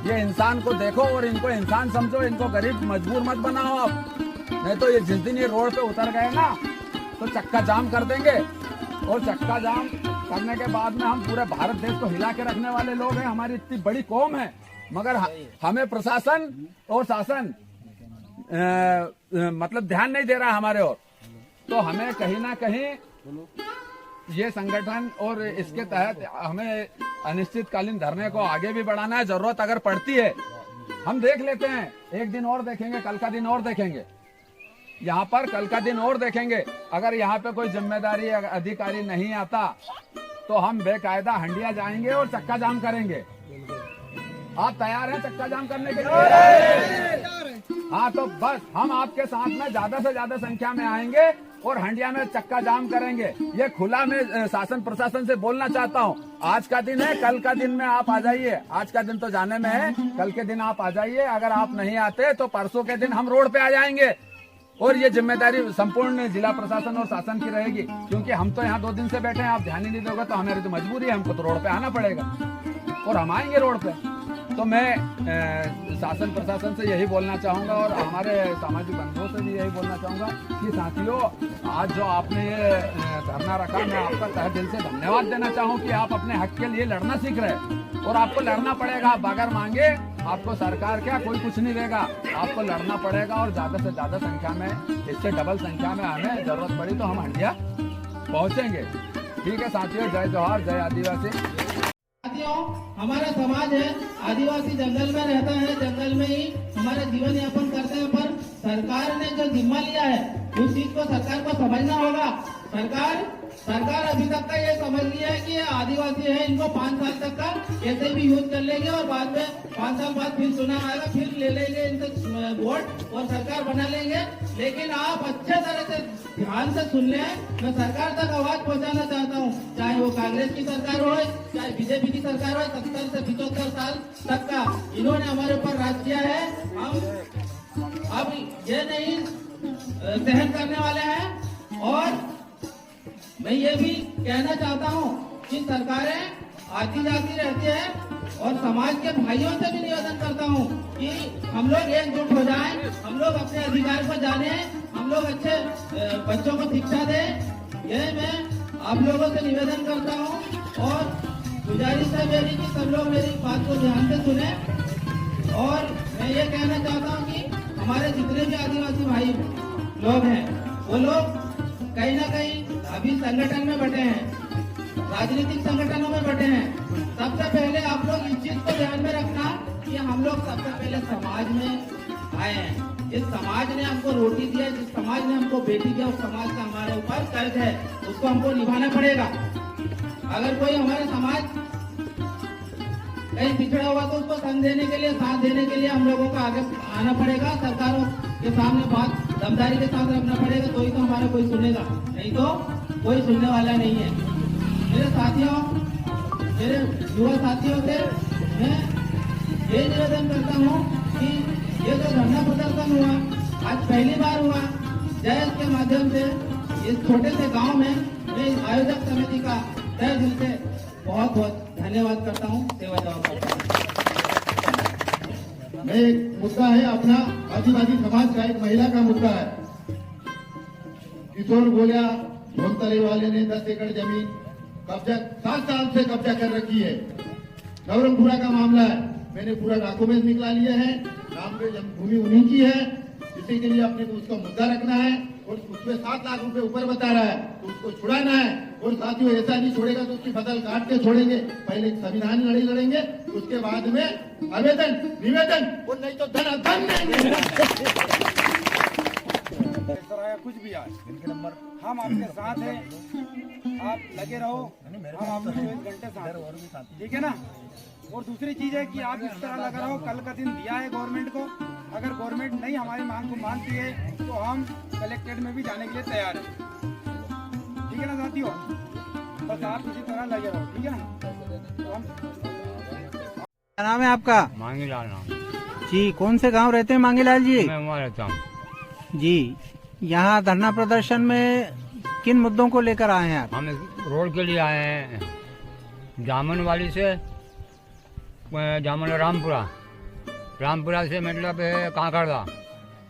ये इंसान को देखो और इनको इंसान समझो, इनको गरीब मजबूर मत बनाओ आप। नहीं तो ये जिस दिन ये रोड पे उतर गए ना तो चक्का जाम कर देंगे, और चक्का जाम करने के बाद में हम पूरे भारत देश को हिला के रखने वाले लोग हैं। हमारी इतनी बड़ी कौम है, मगर हमें प्रशासन और शासन मतलब ध्यान नहीं दे रहा है हमारे ओर। तो हमें कहीं ना कहीं ये संगठन और इसके तहत हमें अनिश्चितकालीन धरने को आगे भी बढ़ाना है। जरूरत अगर पड़ती है हम देख लेते हैं, एक दिन और देखेंगे, कल का दिन और देखेंगे, यहाँ पर कल का दिन और देखेंगे। अगर यहाँ पे कोई जिम्मेदारी अधिकारी नहीं आता तो हम बेकायदा हंडिया जाएंगे और चक्का जाम करेंगे। आप तैयार हैं चक्का जाम करने के लिए? हाँ, तो बस हम आपके साथ में ज्यादा से ज्यादा संख्या में आएंगे और हंडिया में चक्का जाम करेंगे। ये खुला में शासन प्रशासन से बोलना चाहता हूँ। आज का दिन है, कल का दिन में आप आ जाइए। आज का दिन तो जाने में है, कल के दिन आप आ जाइए। अगर आप नहीं आते तो परसों के दिन हम रोड पे आ जाएंगे और ये जिम्मेदारी संपूर्ण जिला प्रशासन और शासन की रहेगी। क्योंकि हम तो यहाँ 2 दिन से बैठे हैं, आप ध्यान ही नहीं दोगे तो हमारी तो मजबूरी है, हमको तो रोड पे आना पड़ेगा और हम आएंगे रोड पे। तो मैं शासन प्रशासन से यही बोलना चाहूँगा और हमारे सामाजिक बंधुओं से भी यही बोलना चाहूँगा कि साथियों, आज जो आपने ये धरना रखा, मैं आपका तहे दिल से धन्यवाद देना चाहूँ कि आप अपने हक के लिए लड़ना सीख रहे हैं। और आपको लड़ना पड़ेगा। आप बगैर मांगे आपको सरकार क्या कोई कुछ नहीं देगा, आपको लड़ना पड़ेगा। और ज्यादा से ज्यादा संख्या में, इससे डबल संख्या में हमें जरूरत पड़ी तो हम हंडिया पहुँचेंगे। ठीक है साथियों, जय जोहार, जय आदिवासी। हमारा समाज है, आदिवासी जंगल में रहता है, जंगल में ही हमारा जीवन यापन करते हैं। पर सरकार ने जो जिम्मा लिया है उस चीज को सरकार को समझना होगा। सरकार अभी तक का ये समझ लिया है कि ये आदिवासी है, इनको 5 साल तक का ऐसे भी यूज कर लेंगे और बाद में 5 साल बाद फिर चुनाव आएगा, फिर ले लेंगे इनसे वोट और सरकार बना लेंगे। लेकिन आप अच्छे तरह से ध्यान से सुन लें, मैं सरकार तक आवाज पहुंचाना चाहता हूँ, चाहे वो कांग्रेस की सरकार हो चाहे बीजेपी की सरकार हो। 70 से 75 साल तक का इन्होंने हमारे ऊपर राज किया है। हम अब ये नहीं सहन करने वाले हैं। और मैं ये भी कहना चाहता हूँ कि सरकारें आती जाती रहती है और समाज के भाइयों से भी निवेदन करता हूँ कि हम लोग एकजुट हो जाएं, हम लोग अपने अधिकार को जाने, हम लोग अच्छे बच्चों को शिक्षा दें। ये मैं आप लोगों से निवेदन करता हूँ और गुजारिश है मेरी कि सब लोग मेरी बात को ध्यान से सुने। और मैं ये कहना चाहता हूँ कि हमारे जितने भी आदिवासी भाई लोग हैं वो लोग कहीं ना कहीं अभी संगठन में बैठे हैं, राजनीतिक संगठनों में बैठे हैं। सबसे पहले आप लोग इस चीज को ध्यान में रखना कि हम लोग सबसे पहले समाज में आए हैं। जिस समाज ने हमको रोटी दिया, जिस समाज ने हमको बेटी दिया, उस समाज का हमारे ऊपर कर्ज है, उसको हमको निभाना पड़ेगा। अगर कोई हमारे समाज कहीं पिछड़ा हुआ तो उसको संग देने के लिए, साथ देने के लिए हम लोगों को आगे आना पड़ेगा। सरकारों के सामने बात दमदारी के साथ रखना पड़ेगा, तो ही तो हमारा कोई सुनेगा, नहीं तो कोई सुनने वाला नहीं है। मेरे साथियों, मेरे युवा साथियों से मैं ये निवेदन करता हूँ कि ये जो धरना प्रदर्शन हुआ आज पहली बार हुआ, जयस के माध्यम से इस छोटे से गांव में मैं इस आयोजक समिति का तहे दिल से बहुत बहुत धन्यवाद करता हूँ। सेवा जवाब करता हूँ। एक मुद्दा है अपना आदिवासी समाज का, एक महिला का मुद्दा है। किशोर गोलिया धोमतरे वाले ने 10 एकड़ जमीन कब्जा 7 साल से कब्जा कर रखी है। नवरंगपुरा का मामला है, मैंने पूरा डॉक्यूमेंट निकला लिया है। नाम पे भूमि उन्हीं की है, इसी के लिए अपने को उसका मुद्दा रखना है और उसमें 7 लाख रुपए ऊपर बता रहा है तो उसको छुड़ाना है। और साथियों ऐसा नहीं छोड़ेगा तो उसकी फसल काट के छोड़ेंगे। पहले संविधान लड़ाई लड़ेंगे, उसके बाद में आवेदन निवेदन और नहीं तो धन देंगे। कुछ भी आए हम आपके साथ हैं, आप लगे रहो, हम आपको 24 घंटे साथ, ठीक है ना। और दूसरी चीज है कि आप इस तरह लगा रहो, कल का दिन दिया है गवर्नमेंट को, अगर गवर्नमेंट नहीं हमारी मांग को मानती है तो हम कलेक्ट्रेट में भी जाने के लिए तैयार हैं, ठीक है ना साथियों। बस आप इसी तरह लगे रहो, ठीक है ना। तो हम क्या नाम है आपका? मांगीलाल नाम जी। कौन से गांव रहते हैं मांगीलाल जी? मैं वहाँ रहता हूँ जी। यहाँ धरना प्रदर्शन में किन मुद्दों को लेकर आए हैं आप? हम रोड के लिए आए हैं, जामुन वाली से जामुन रामपुरा से मतलब काकड़दा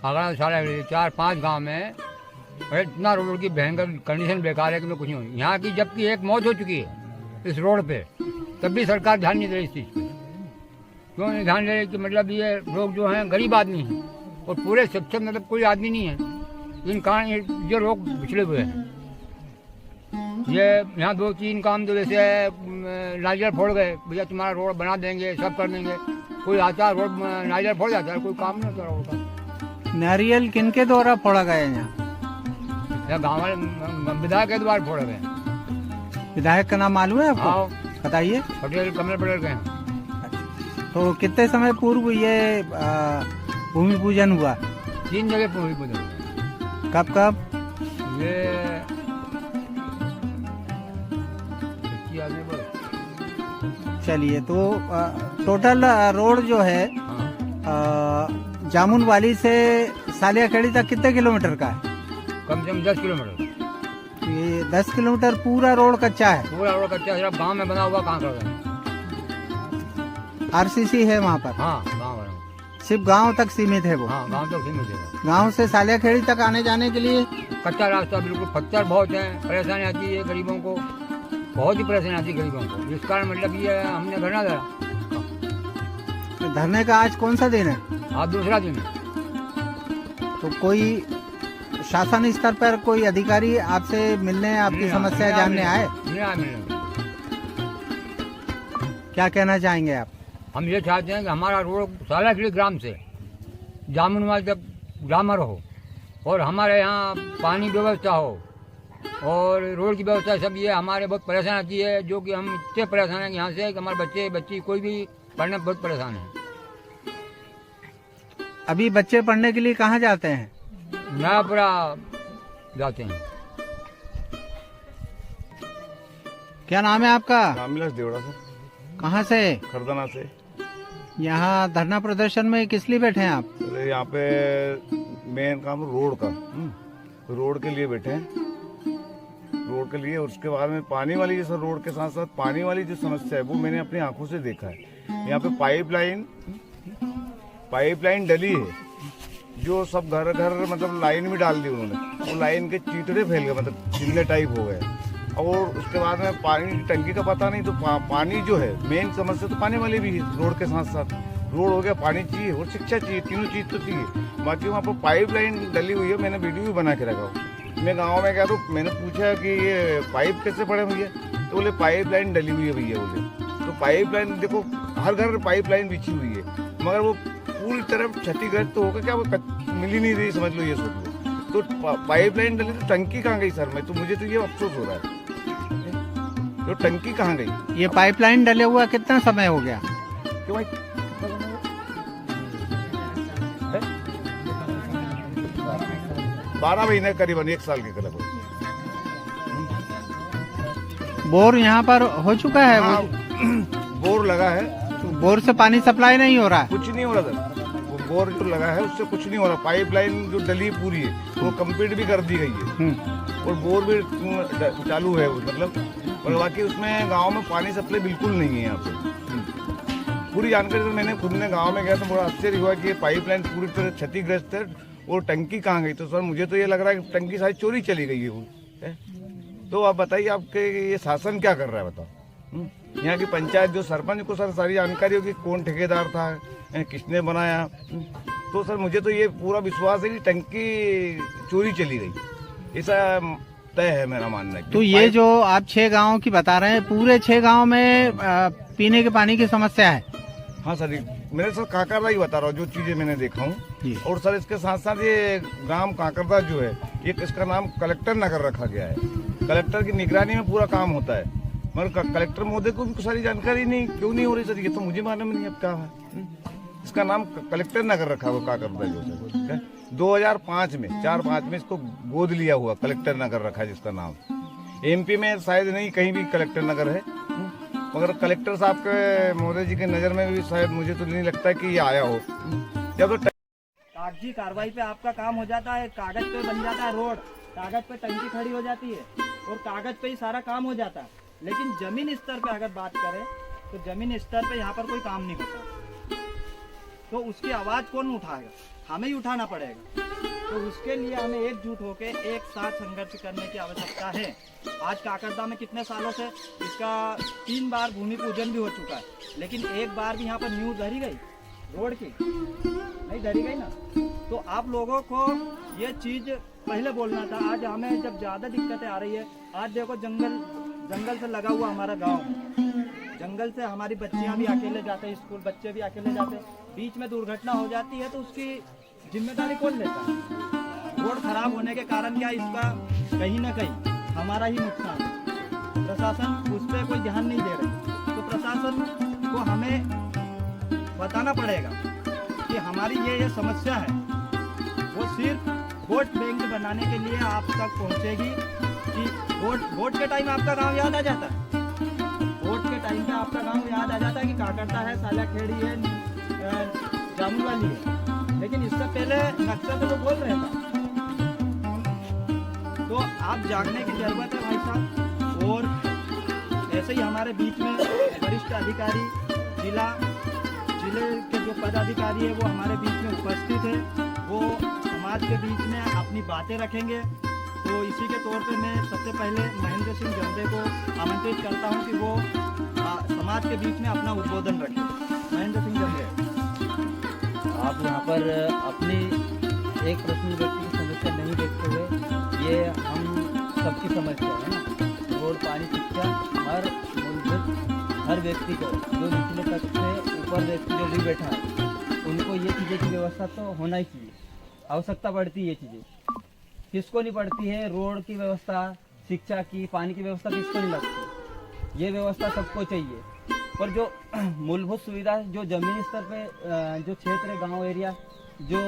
सारा 4-5 गांव में इतना रोड की भयंकर कंडीशन बेकार है कि मैं कुछ नहीं हूँ यहाँ की। जबकि एक मौत हो चुकी है इस रोड पे, तब भी सरकार ध्यान नहीं दे रही इस चीज़ पे। क्यों नहीं ध्यान दे रही कि मतलब ये लोग जो हैं गरीब आदमी हैं और पूरे सक्षम मतलब कोई आदमी नहीं है, इन कारण ये लोग पिछड़े हुए हैं। ये यहाँ 2-3 काम तो जैसे नारियल फोड़ गए, भैया तुम्हारा रोड बना देंगे, सब कर देंगे। कोई आता है रोड नारियल फोड़ जाता है, कोई काम नहीं होता रोड का। नारियल किनके द्वारा फोड़ा गया है यहाँ? गाँव वाले विधायक के द्वारा फोड़े गए। विधायक का नाम मालूम है आपको? हाँ बताइए। पटेल, कमल पटेल के हैं। तो कितने समय पूर्व ये भूमि पूजन हुआ? 3 जगह भूमि पूजन। कब कब? ये चलिए, तो टोटल रोड जो है जामुन वाली से सालिया खेड़ी तक कितने किलोमीटर का है? कम से कम 10 किलोमीटर। ये 10 किलोमीटर पूरा रोड कच्चा है? पूरा रोड कच्चा है, गांव में बना हुआ कहाँ कर आरसीसी है वहाँ पर? हाँ गाँव सिर्फ गांव तक सीमित है वो? हाँ गाँव तक सीमित है। गांव से सालिया खेड़ी तक आने जाने के लिए कच्चा रास्ता, बिल्कुल पत्थर बहुत है, परेशानी आती है गरीबों को, बहुत ही परेशानी आती है गरीबों को। जिस कारण मतलब ये हमने धरना दिया। धरने का आज कौन सा दिन है? आज दूसरा दिन है। तो कोई शासन स्तर पर कोई अधिकारी आपसे मिलने, आपकी समस्या जानने आए? क्या कहना चाहेंगे आप? हम ये चाहते हैं कि हमारा रोड सालाखेड़ी ग्राम से जामुनवाल तक ग्रामर हो और हमारे यहाँ पानी व्यवस्था हो और रोड की व्यवस्था सब। ये हमारे बहुत परेशान आती है, जो कि हम इतने परेशान हैं कि यहाँ से कि हमारे बच्चे बच्ची कोई भी पढ़ने में बहुत परेशान है। अभी बच्चे पढ़ने के लिए कहाँ जाते हैं? नयापुरा जाते हैं। क्या नाम है आपका? रामविलास देवड़ा सर। कहाँ से? खरदाना से। यहाँ धरना प्रदर्शन में किस लिए बैठे हैं आप? यहाँ पे मेन काम रोड का, रोड के लिए बैठे हैं, रोड के लिए। और उसके बाद में पानी वाली जैसा रोड के साथ साथ पानी वाली जो समस्या है वो मैंने अपनी आंखों से देखा है। यहाँ पे पाइपलाइन डली है, जो सब घर घर मतलब लाइन में डाल दी उन्होंने। वो लाइन के चीतड़े फैल गए, मतलब चिल्ले टाइप हो गए। और उसके बाद में पानी की टंकी का पता नहीं। तो पानी जो है मेन समस्या तो पानी वाली भी है। रोड के साथ साथ रोड हो गया, पानी चाहिए और शिक्षा चाहिए, तीनों चीज तो चाहिए। बाकी वहाँ पर पाइपलाइन डली हुई है, मैंने वीडियो भी बना के रखा। मैं गाँव में गया तो मैंने पूछा कि ये पाइप कैसे पड़े भैया, तो बोले पाइपलाइन डली हुई है भैया बोले। तो पाइपलाइन देखो हर घर में पाइपलाइन बिछी हुई है, मगर वो पूरी तरफ क्षतिग्रस्त तो होगा क्या, वो मिल ही नहीं रही, समझ लो ये सोच लो। तो पाइपलाइन डली तो टंकी कहाँ गई सर? मैं तो मुझे तो ये अफसोस हो रहा है, तो टंकी कहाँ गई? ये पाइपलाइन डले हुआ कितना समय हो गया? क्यों भाई 12 महीने करीबन 1 साल के करीब। बोर यहाँ पर हो चुका है? हाँ, बोर लगा है। तो बोर से पानी सप्लाई नहीं हो रहा है? कुछ नहीं हो रहा सर, वो बोर जो लगा है उससे कुछ नहीं हो रहा। पाइपलाइन जो डली पूरी है वो कंप्लीट भी कर दी गई है और बोर भी चालू है मतलब। और बाकी उसमें गांव में पानी सप्लाई बिल्कुल नहीं है यहाँ पे। पूरी जानकारी तो मैंने खुद ने गांव में गया तो बड़ा आश्चर्य हुआ कि ये पाइपलाइन पूरी तरह क्षतिग्रस्त है और टंकी कहाँ गई। तो सर मुझे तो ये लग रहा है कि टंकी शायद चोरी चली गई है वो। तो आप बताइए आपके ये शासन क्या कर रहा है बताओ। यहाँ की पंचायत जो सरपंच को सर सारी जानकारी होगी कौन ठेकेदार था, किसने बनाया। तो सर मुझे तो ये पूरा विश्वास है कि टंकी चोरी चली गई, ऐसा तय है मेरा मानना है। तो ये जो आप 6 गांव की बता रहे हैं, पूरे 6 गांव में पीने के पानी की समस्या है? हाँ सर, मेरे सर काकरदा ही बता रहा हूँ जो चीजें मैंने देखा हूँ। और सर इसके साथ साथ ये ग्राम काकरदा जो है ये इसका नाम कलेक्टर नगर रखा गया है। कलेक्टर की निगरानी में पूरा काम होता है, मगर कलेक्टर महोदय को भी सारी जानकारी नहीं, क्यों नहीं हो रही सर ये तो मुझे मालूम नहीं अब क्या है। इसका नाम कलेक्टर नगर रखा हुआ काकरदा जो है 2005 में 4-5 में इसको गोद लिया हुआ कलेक्टर नगर रखा है जिसका नाम। एमपी में शायद नहीं कहीं भी कलेक्टर नगर है, मगर कलेक्टर साहब के महोदय जी के नजर में भी शायद मुझे तो नहीं लगता कि ये आया हो। जब तो कागजी कार्रवाई पे आपका काम हो जाता है, कागज पे बन जाता है रोड, कागज पे टंकी खड़ी हो जाती है और कागज पे ही सारा काम हो जाता है। लेकिन जमीन स्तर पे अगर बात करें तो जमीन स्तर पे यहाँ पर कोई काम नहीं होता, तो उसकी आवाज कौन उठाएगा? हमें ही उठाना पड़ेगा। तो उसके लिए हमें एकजुट होकर एक साथ संघर्ष करने की आवश्यकता है। आज काकरदा में कितने सालों से इसका 3 बार भूमि पूजन भी हो चुका है, लेकिन एक बार भी यहाँ पर न्यूज धरी गई रोड की नहीं धरी गई ना। तो आप लोगों को ये चीज पहले बोलना था। आज हमें जब ज्यादा दिक्कतें आ रही है, आज देखो जंगल से लगा हुआ हमारा गाँव, जंगल से हमारी बच्चियां भी अकेले जाते हैं स्कूल, बच्चे भी अकेले जाते हैं, बीच में दुर्घटना हो जाती है तो उसकी जिम्मेदारी कौन लेता है? रोड खराब होने के कारण क्या इसका कहीं ना कहीं हमारा ही नुकसान है। प्रशासन उस पर कोई ध्यान नहीं दे रही, तो प्रशासन को हमें बताना पड़ेगा कि हमारी ये समस्या है। वो सिर्फ वोट बैंक बनाने के लिए आप तक पहुंचेगी कि वोट के टाइम आपका गांव याद आ जाता है, वोट के टाइम पे आपका गांव याद आ जाता है कि काकरदा है, सालाखेड़ी है, जामुनवाली है, लेकिन इससे पहले नक्शा तो लोग बोल रहे थे। तो आप जागने की जरूरत है भाई साहब। और ऐसे ही हमारे बीच में वरिष्ठ अधिकारी जिले के जो पदाधिकारी है वो हमारे बीच में उपस्थित है, वो समाज के बीच में अपनी बातें रखेंगे। तो इसी के तौर पे मैं सबसे पहले महेंद्र सिंह जमरे को आमंत्रित करता हूं कि वो समाज के बीच में अपना उद्बोधन रखें। महेंद्र सिंह जमरे, आप यहाँ पर अपनी एक पर्सनल व्यक्ति की समस्या नहीं देखते हुए ये हम सबकी समस्या है ना। रोड, पानी, शिक्षा हर व्यक्ति को, जो निचले तक से ऊपर व्यक्ति जो भी बैठा है उनको ये चीज़ें की व्यवस्था तो होना ही चाहिए। आवश्यकता पड़ती है ये चीज़ें, किसको नहीं पड़ती है? रोड की व्यवस्था, शिक्षा की, पानी की व्यवस्था किसको नहीं लगती? ये व्यवस्था सबको चाहिए, पर जो मूलभूत सुविधा जो जमीनी स्तर पे जो क्षेत्र है, गांव एरिया, जो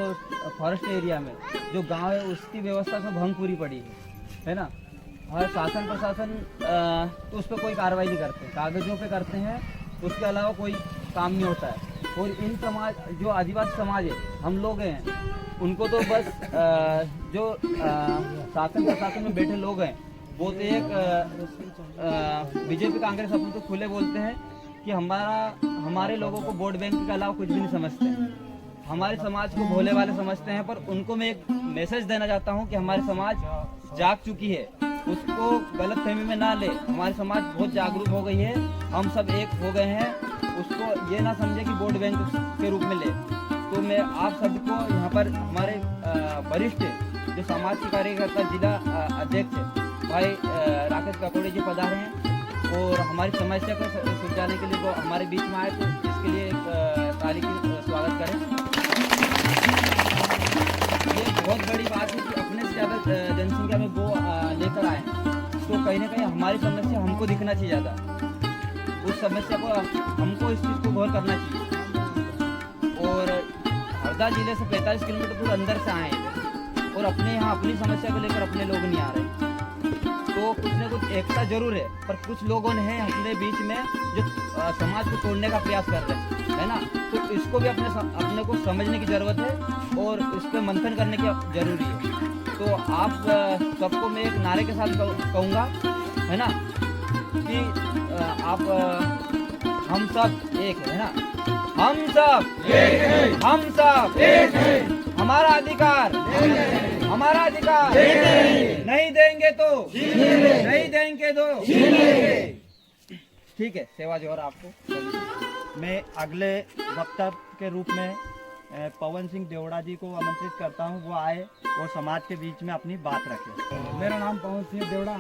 फॉरेस्ट एरिया में जो गांव है उसकी व्यवस्था सब भंग पूरी पड़ी है ना। और शासन प्रशासन तो उस पर कोई कार्रवाई नहीं करते, कागजों पे करते हैं, उसके अलावा कोई काम नहीं होता है। और इन समाज जो आदिवासी समाज है, हम लोग हैं, उनको तो बस जो शासन प्रशासन में बैठे लोग हैं वो तो एक बीजेपी कांग्रेस अपन तो खुले बोलते हैं कि हमारे लोगों को वोट बैंक के अलावा कुछ भी नहीं समझते हैं, हमारे समाज को भोले वाले समझते हैं। पर उनको मैं एक मैसेज देना चाहता हूं कि हमारे समाज जाग चुकी है, उसको गलत फहमी में ना ले। हमारे समाज बहुत जागरूक हो गई है, हम सब एक हो गए हैं, उसको ये ना समझे कि वोट बैंक के रूप में ले। तो मैं आप सबको यहाँ पर हमारे वरिष्ठ जो समाज के कार्यकर्ता जिला अध्यक्ष भाई राकेश काकोड़े जी पधारे हैं और हमारी समस्या को सुलझाने के लिए वो हमारे बीच में आए, तो इसके लिए ताली की स्वागत करें। ये बहुत बड़ी बात है कि अपने से ज़्यादा जनसंख्या में वो लेकर आए, तो कहीं ना कहीं हमारी समस्या हमको दिखना चाहिए ज़्यादा, उस समस्या को हमको इस चीज़ को गौर करना चाहिए। और हरदा जिले से 45 किलोमीटर दूर अंदर से आए हैं और अपने यहाँ अपनी समस्या को लेकर अपने लोग नहीं आ रहे, तो कुछ न कुछ एकता जरूर है। पर कुछ लोगों ने अपने बीच में जो समाज को तोड़ने का प्रयास कर रहे हैं, है ना, तो इसको भी अपने को समझने की ज़रूरत है और इस पर मंथन करने की जरूरी है। तो आप सबको मैं एक नारे के साथ कहूँगा, है ना, कि आप हम सब एक है ना। हम सब एक है, हम सब एक है, हमारा अधिकार हमारा अधिकार नहीं देंगे तो नहीं देंगे तो ठीक है। सेवा जोहर आपको। मैं अगले वक्ता के रूप में पवन सिंह देवड़ा जी को आमंत्रित करता हूं, वो आए और समाज के बीच में अपनी बात रखें। मेरा नाम पवन सिंह देवड़ा,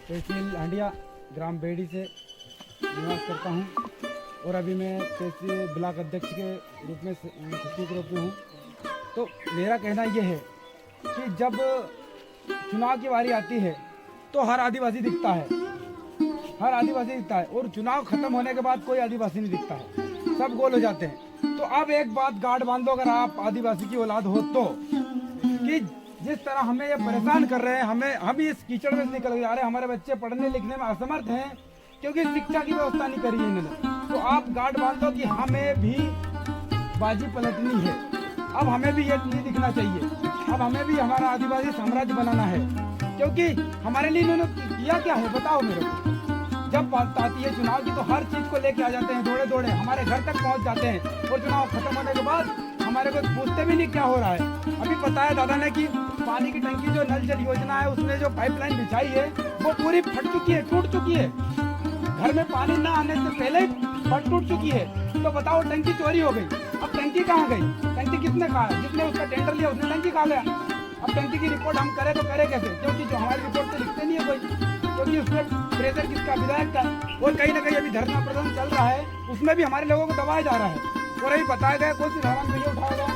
तहसील हंडिया, ग्राम बेड़ी से निवास करता हूँ और अभी मैं तहसील ब्लॉक अध्यक्ष के रूप में सचिव के रूप में हूँ। तो मेरा कहना यह है कि जब चुनाव की बारी आती है तो हर आदिवासी दिखता है, हर आदिवासी दिखता है, और चुनाव खत्म होने के बाद कोई आदिवासी नहीं दिखता है, सब गोल हो जाते हैं। तो अब एक बात गार्ड बांध लो, अगर आप आदिवासी की औलाद हो तो, कि जिस तरह हमें ये परेशान कर रहे हैं, हम इस कीचड़ में निकल जा रहे हैं, हमारे बच्चे पढ़ने लिखने में असमर्थ हैं क्योंकि शिक्षा की व्यवस्था नहीं करी है इन्होंने। तो आप गार्ड बांध लो कि हमें भी बाजी पलटनी है, अब हमें भी ये नहीं दिखना चाहिए, अब हमें भी हमारा आदिवासी साम्राज्य बनाना है, क्योंकि हमारे लिए इन्होंने किया क्या है बताओ मेरे को। जब बात आती है चुनाव की तो हर चीज को लेके आ जाते हैं, दौड़े दौड़े हमारे घर तक पहुंच जाते हैं, और चुनाव खत्म होने के बाद हमारे को पूछते भी नहीं क्या हो रहा है। अभी बताया दादा ने कि पानी की टंकी जो नल जल योजना है उसमें जो पाइपलाइन बिछाई है वो पूरी फट चुकी है, टूट चुकी है, घर में पानी ना आने से पहले फट टूट चुकी है। तो बताओ टंकी चोरी हो गई, अब टंकी कहाँ गई? टंकी किसने कहा? जिसने उसका टेंडर लिया उसने टंकी कहाँ गया? अब टंकी की रिपोर्ट हम करें तो करें कैसे? क्योंकि जो हमारी रिपोर्ट से लिखते नहीं है कोई, क्योंकि उसमें प्रेशर किसका? विधायक का। और कहीं ना कहीं अभी धरना प्रदर्शन चल रहा है, उसमें भी हमारे लोगों को दबाया जा रहा है। और अभी बताया गया कुछ धारा नहीं उठाया गया,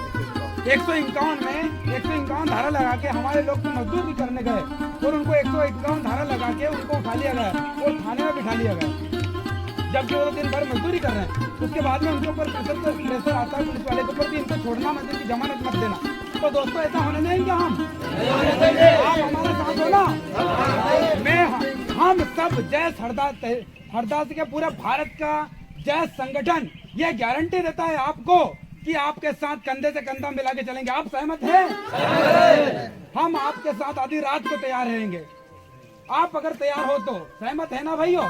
151 में 151 धारा लगा के हमारे लोग तो मजदूरी करने गए और उनको 151 धारा लगा के उनको उठा लिया गया और थाने में बिठा लिया गया, जबकि वो दिन भर मजदूरी कर रहे हैं। उसके बाद में उनके ऊपर प्रेशर आता है पुलिस वाले के ऊपर कि इनको छोड़ना मत, इनकी जमानत मत देना। तो दोस्तों ऐसा होने देंगे हम? आप हमारे साथ हो ना? हम सब जय हरदास के पूरे भारत का जय संगठन ये गारंटी देता है आपको कि आपके साथ कंधे से कंधा मिला के चलेंगे। आप सहमत हैं? हम आपके साथ आधी रात को तैयार रहेंगे, आप अगर तैयार हो तो। सहमत है ना भाइयों?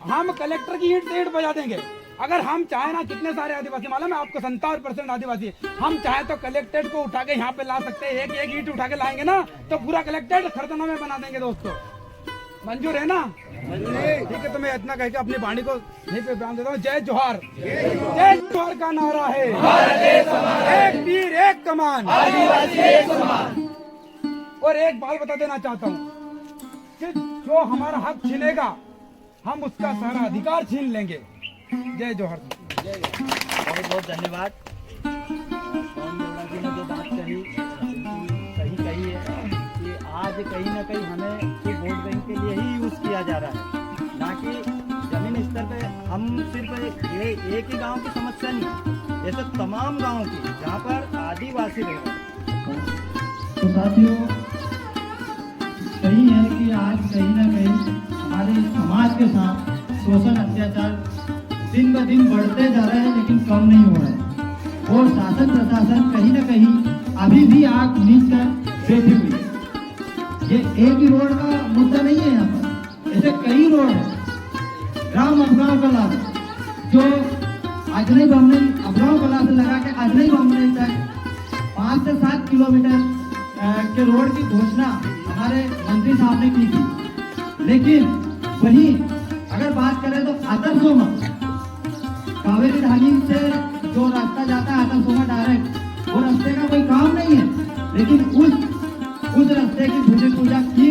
हम कलेक्टर की ईंट से ईंट बजा देंगे। अगर हम चाहे ना, कितने सारे आदिवासी, मालूम है आपको 57% आदिवासी, हम चाहे तो कलेक्ट्रेट को उठा के यहाँ पे ला सकते हैं। एक ईंट उठा के लाएंगे ना तो पूरा कलेक्ट्रेट खरदनों में बना देंगे। दोस्तों मंजूर है ना? ठीक है, तो मैं इतना कह के अपनी वाणी को यहीं पे बयान देता हूँ। जय जोहार। जय जोहार का नारा है, एक तीर एक कमान, और एक बात बता देना चाहता हूँ कि जो हमारा हक छीनेगा हम उसका सारा अधिकार छीन लेंगे। जय जोहर। बहुत बहुत धन्यवाद। पवन देवड़ा जी ने जो बात कही सही कही है कि आज कहीं ना कहीं हमें सिर्फ वोट बैंक के लिए ही यूज किया जा रहा है, ना कि जमीन स्तर पे। हम सिर्फ ये एक ही गांव की समस्या नहीं, ऐसे तमाम गांवों की जहाँ पर आदिवासी रह रहे हैं। तो साथियों सही है कि आज कहीं ना कहीं हमारे समाज के साथ शोषण अत्याचार दिन ब दिन बढ़ते जा रहे हैं, लेकिन कम नहीं हो रहा है। और शासन प्रशासन कहीं ना कहीं अभी भी आग नीच कर बैठी हुई है। ये एक ही रोड का मुद्दा नहीं है, यहाँ पर ऐसे कई रोड है। ग्राम अफगांव कला जो अजनई बमने अफगांव कला से लगा के अजनई बमने तक 5 से 7 किलोमीटर के रोड की घोषणा हमारे मंत्री साहब ने की थी, लेकिन वही अगर बात करें तो आतरसोमा कावेरी ढाली से जो रास्ता जाता है आतरसोमा डायरेक्ट, वो रास्ते का कोई काम नहीं है, लेकिन उस रास्ते की भूमि पूजा की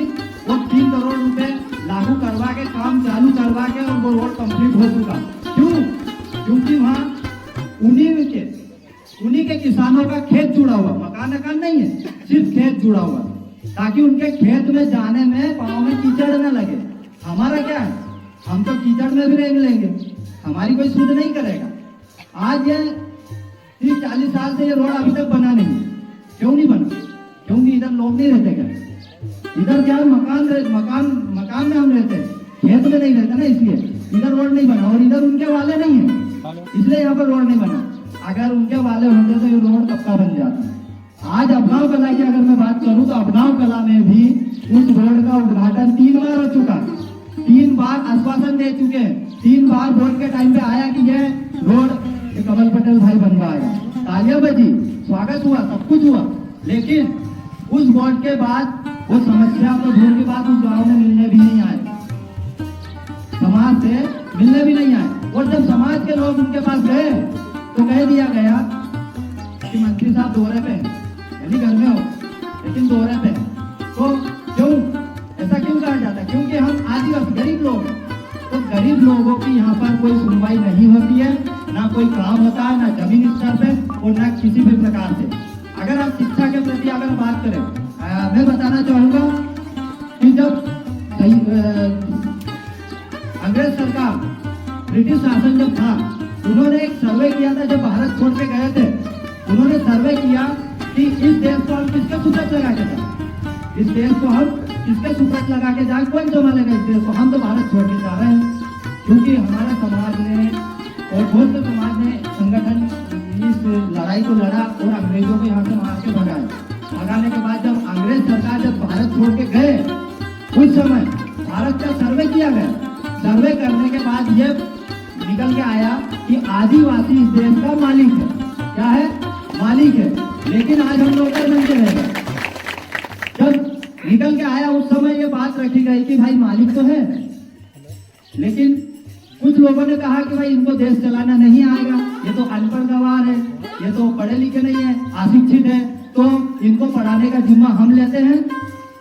और 3 करोड़ रुपए लागू करवा के काम चालू करवा के और वो रोड कंप्लीट हो चुका। क्यों? क्योंकि वहाँ उन्हीं के किसानों का खेत जुड़ा हुआ, मकान नहीं है, सिर्फ खेत जुड़ा हुआ, ताकि उनके खेत में जाने में पाँव में कीचड़ न लगे। हमारा क्या है, हम तो कीचड़ में भी रह लेंगे, हमारी कोई सुध नहीं करेगा। आज ये 30-40 साल से ये रोड अभी तक बना नहीं। क्यों नहीं बना? क्योंकि इधर लोग नहीं रहते। क्या इधर क्या मकान में हम रहते हैं, खेत में नहीं रहते ना, इसलिए इधर रोड नहीं बना। और इधर उनके वाले नहीं है, इसलिए यहाँ पर रोड नहीं बना। अगर उनके वाले होते तो ये रोड कब का बन जाता। आज अफगांव कला की अगर मैं बात करूँ तो अफगांव कला में भी उस रोड का उद्घाटन 3 बार हो चुका, 3 बार आश्वासन दे चुके हैं, 3 बार वोट के टाइम पे आया कि ये रोड कि कमल पटेल भाई बनवाएगा, तालियां बजी, स्वागत हुआ, सब कुछ हुआ, लेकिन उस वोट के बाद वो समस्या को दूर के बाद उस गांव में मिलने भी नहीं आए, समाज से मिलने भी नहीं आए। और जब समाज के लोग उनके पास गए तो कह दिया गया कि मंत्री साहब दौरे पे हैं, यानी घर में हो लेकिन दौरे पे हैं। तो क्यों ऐसा क्यों कहा जाता है? क्योंकि हम आदिवासी गरीब लोग हैं, तो गरीब लोगों की यहाँ पर कोई सुनवाई नहीं होती है, ना कोई काम होता है, ना जमीन स्तर पे और ना किसी भी प्रकार से। अगर आप शिक्षा के प्रति अगर बात करें, मैं बताना चाहूंगा कि जब अंग्रेज सरकार, ब्रिटिश शासन जब था, उन्होंने एक सर्वे किया था, जब भारत छोड़ के गए थे, उन्होंने सर्वे किया कि इस देश को हम किसके सुपरत लगा के जाए, इस देश को हम किसके सुपरत लगा के जाए, कौन संभालेगा इस देश को? हम तो भारत छोड़ के जा रहे हैं। क्योंकि हमारे समाज ने और बहुत से समाज ने संगठन इस लड़ाई को लड़ा और अंग्रेजों को यहाँ से मार के भगाया। भगाने के बाद जब अंग्रेज सरकार जब भारत छोड़ के गए, उस समय भारत का सर्वे किया गया। सर्वे करने के बाद ये निकल के आया कि आदिवासी इस देश का मालिक है। क्या है? मालिक है। लेकिन आज हम नौकर बन के रह गए। जब निकल के आया उस समय ये बात रखी गई कि भाई मालिक तो है, लेकिन कुछ लोगों ने कहा कि भाई इनको देश चलाना नहीं आएगा, ये तो अनपढ़ गवार है, ये तो पढ़े लिखे नहीं है, अशिक्षित है, तो इनको पढ़ाने का जिम्मा हम लेते हैं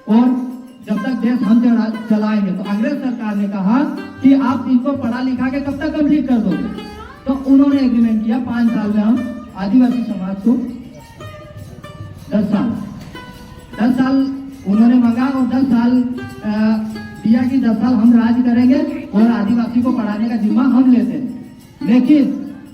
और जब तक देश हम चलाएंगे। तो अंग्रेज सरकार ने कहा कि आप इनको पढ़ा लिखा के कब तक कंप्लीट कर दोगे? तो उन्होंने एग्रीमेंट किया 5 साल में हम आदिवासी समाज को 10 साल उन्होंने मांगा और 10 साल दिया कि 10 साल हम राज करेंगे और आदिवासी को पढ़ाने का जिम्मा हम लेते हैं। लेकिन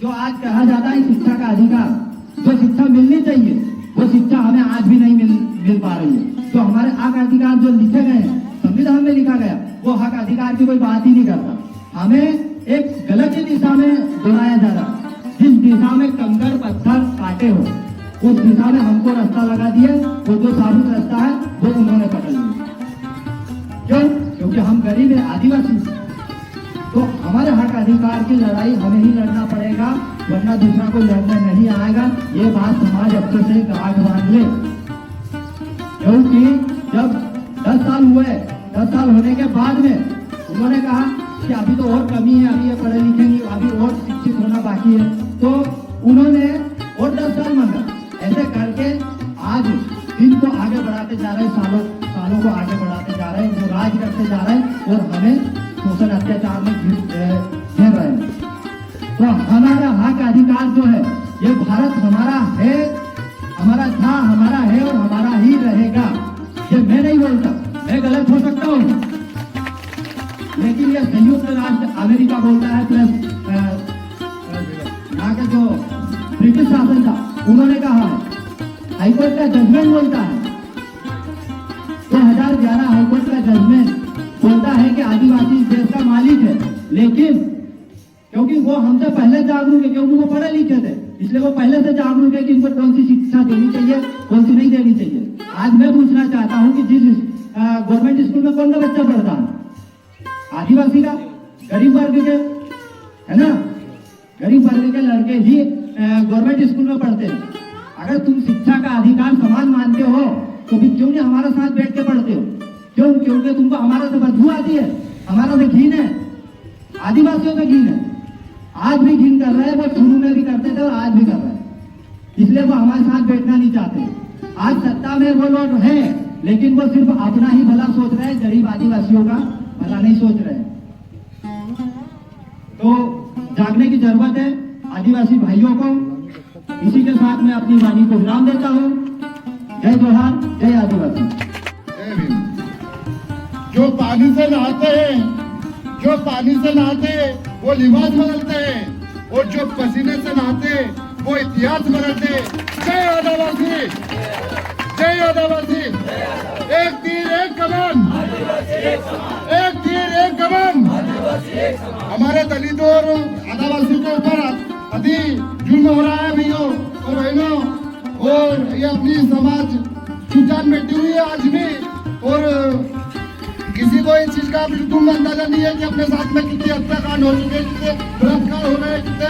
जो आज कहा जाता है शिक्षा का अधिकार, जो शिक्षा मिलनी चाहिए, वो शिक्षा हमें आज भी नहीं मिल पा रही है। तो हमारे हक अधिकार जो लिखे गए हैं, संविधान में लिखा गया, वो हक अधिकार की कोई बात ही नहीं करता। हमें एक गलत ही दिशा में दौड़ाया जा रहा, जिस दिशा में कंकड़ पत्थर काटे हो, उस दिशा में हमको रास्ता लगा दिया, वो जो साबुत रास्ता है वो उन्होंने पकड़ लिया। क्यों? क्योंकि हम गरीब है, आदिवासी, तो हमारे हक अधिकार की लड़ाई हमें ही लड़ना पड़ेगा, वरना दूसरा कोई लड़ने नहीं आएगा। ये बात समाज अच्छे से गांठ बांध ले। क्योंकि जब 10 साल हुए, 10 साल होने के बाद में उन्होंने कहा कि अभी तो और कमी है, अभी ये पढ़े लिखे नहीं, अभी और शिक्षित होना बाकी है, तो उन्होंने और 10 साल मांगा। ऐसे करके आज दिन को आगे बढ़ाते जा रहे हैं, सालों को आगे बढ़ाते जा रहे हैं, जो राज करते जा रहे हैं और हमें शोषण अत्याचार में घेर रहे हैं। तो हमारा हक अधिकार जो है, ये भारत हमारा है, हमारा था, हमारा है और हमारा ही रहेगा। ये मैं नहीं बोलता, मैं गलत हो सकता हूँ, लेकिन ये संयुक्त राष्ट्र अमेरिका बोलता है, प्लस यहाँ का जो ब्रिटिश शासन था उन्होंने कहा है, हाईकोर्ट का जजमेंट बोलता है, 2011 हाईकोर्ट का जजमेंट बोलता है कि आदिवासी इस देश का मालिक है। लेकिन क्योंकि वो हमसे पहले जागरूक है, क्योंकि वो पढ़े लिखे थे, इसलिए वो पहले से जागरूक है कि इनको कौन सी शिक्षा देनी चाहिए, कौन सी नहीं देनी चाहिए। आज मैं पूछना चाहता हूँ कि जिस गवर्नमेंट स्कूल में कौन सा बच्चा पढ़ता है? आदिवासी का, गरीब वर्ग के, है ना, गरीब वर्ग के लड़के ही गवर्नमेंट स्कूल में पढ़ते हैं। अगर तुम शिक्षा का अधिकार समान मानते हो तो भी क्यों नहीं हमारे साथ बैठ के पढ़ते हो? क्यों? क्योंकि तुमको हमारे से बदबू आती है, हमारा से घिन है, आदिवासियों से घिन है। आज भी घिन कर रहे हैं, वो शुरू में भी करते थे और आज भी कर रहे हैं, इसलिए वो हमारे साथ बैठना नहीं चाहते। आज सत्ता में वो लोग हैं, लेकिन वो सिर्फ अपना ही भला सोच रहे हैं, गरीब आदिवासियों का भला नहीं सोच रहे हैं। तो जागने की जरूरत है आदिवासी भाइयों को। इसी के साथ मैं अपनी वाणी को विराम देता हूँ। जय जोहार, जय आदिवासी। जो पानी से नहाते हैं, जो पानी से नहाते हैं वो लिबास बदलते हैं, और जो पसीने से नहाते हैं वो इतिहास बदलते हैं। जय आदिवासी, जय आदिवासी। एक तीर एक कमान, एक तीर एक कमान। हमारे दलितों और आदिवासियों के ऊपर अति जुल्म हो रहा है भैया और बहनों, और ये अपनी समाज चुचान बैठी हुई है आज भी, और किसी को इस चीज का बिल्कुल अंदाजा नहीं है कि अपने साथ में कितने हत्याकांड हो चुके, कितने बलात्कार हो रहे हैं, कितने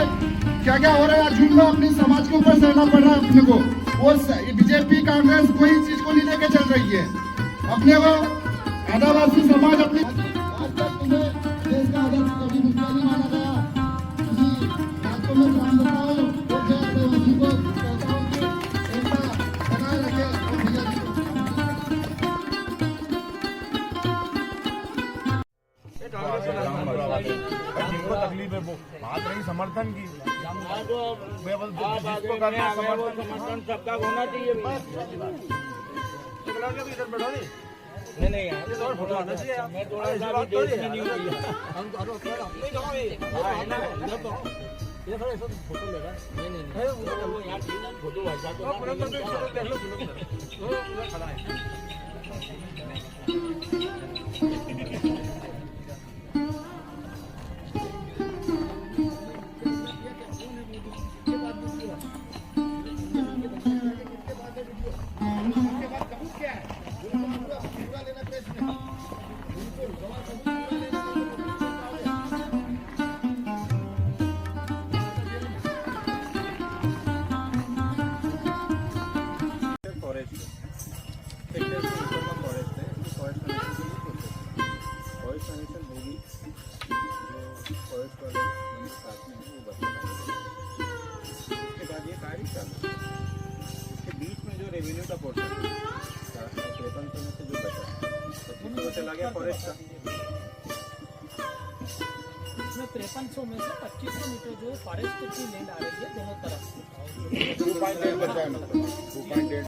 क्या क्या हो रहा है आज झूठ में अपने समाज के ऊपर सहना पड़ रहा है अपने को। और बीजेपी कांग्रेस कोई चीज को नहीं लेके चल रही है अपने को। आदिवासी समाज अपनी आज तक तुम्हें देश का आदर्श कभी मुद्दा नहीं माना गया। किसी बातों में ध्यान बताओ और जय आदिवासी को कहता हूँ कि एकता बनाए रखे और भैया जी को जिनको तकलीफ है वो बात रही समर्थन की, जिसको करना है समर्थन सबका होना चाहिए। नहीं नहीं यार ये फोटो आना चाहिए। मैं थोड़ा सा देश में नहीं हुई है हम तो अपने गांव में है ना ये थोड़ा ऐसा फोटो लेगा। नहीं नहीं वो यार फोटो भाई साहब को फोटो देख लो सुनो वो खड़ा है। रेवेन्यू का पोर्शन 5300 में से जो बचा 2500 चला गया फॉरेस्ट का। इसमें 5300 में से 2500 मीटर जो फॉरेस्ट की लैंड आ रही है दोनों तरफ 2.8 बचा है मतलब 2.8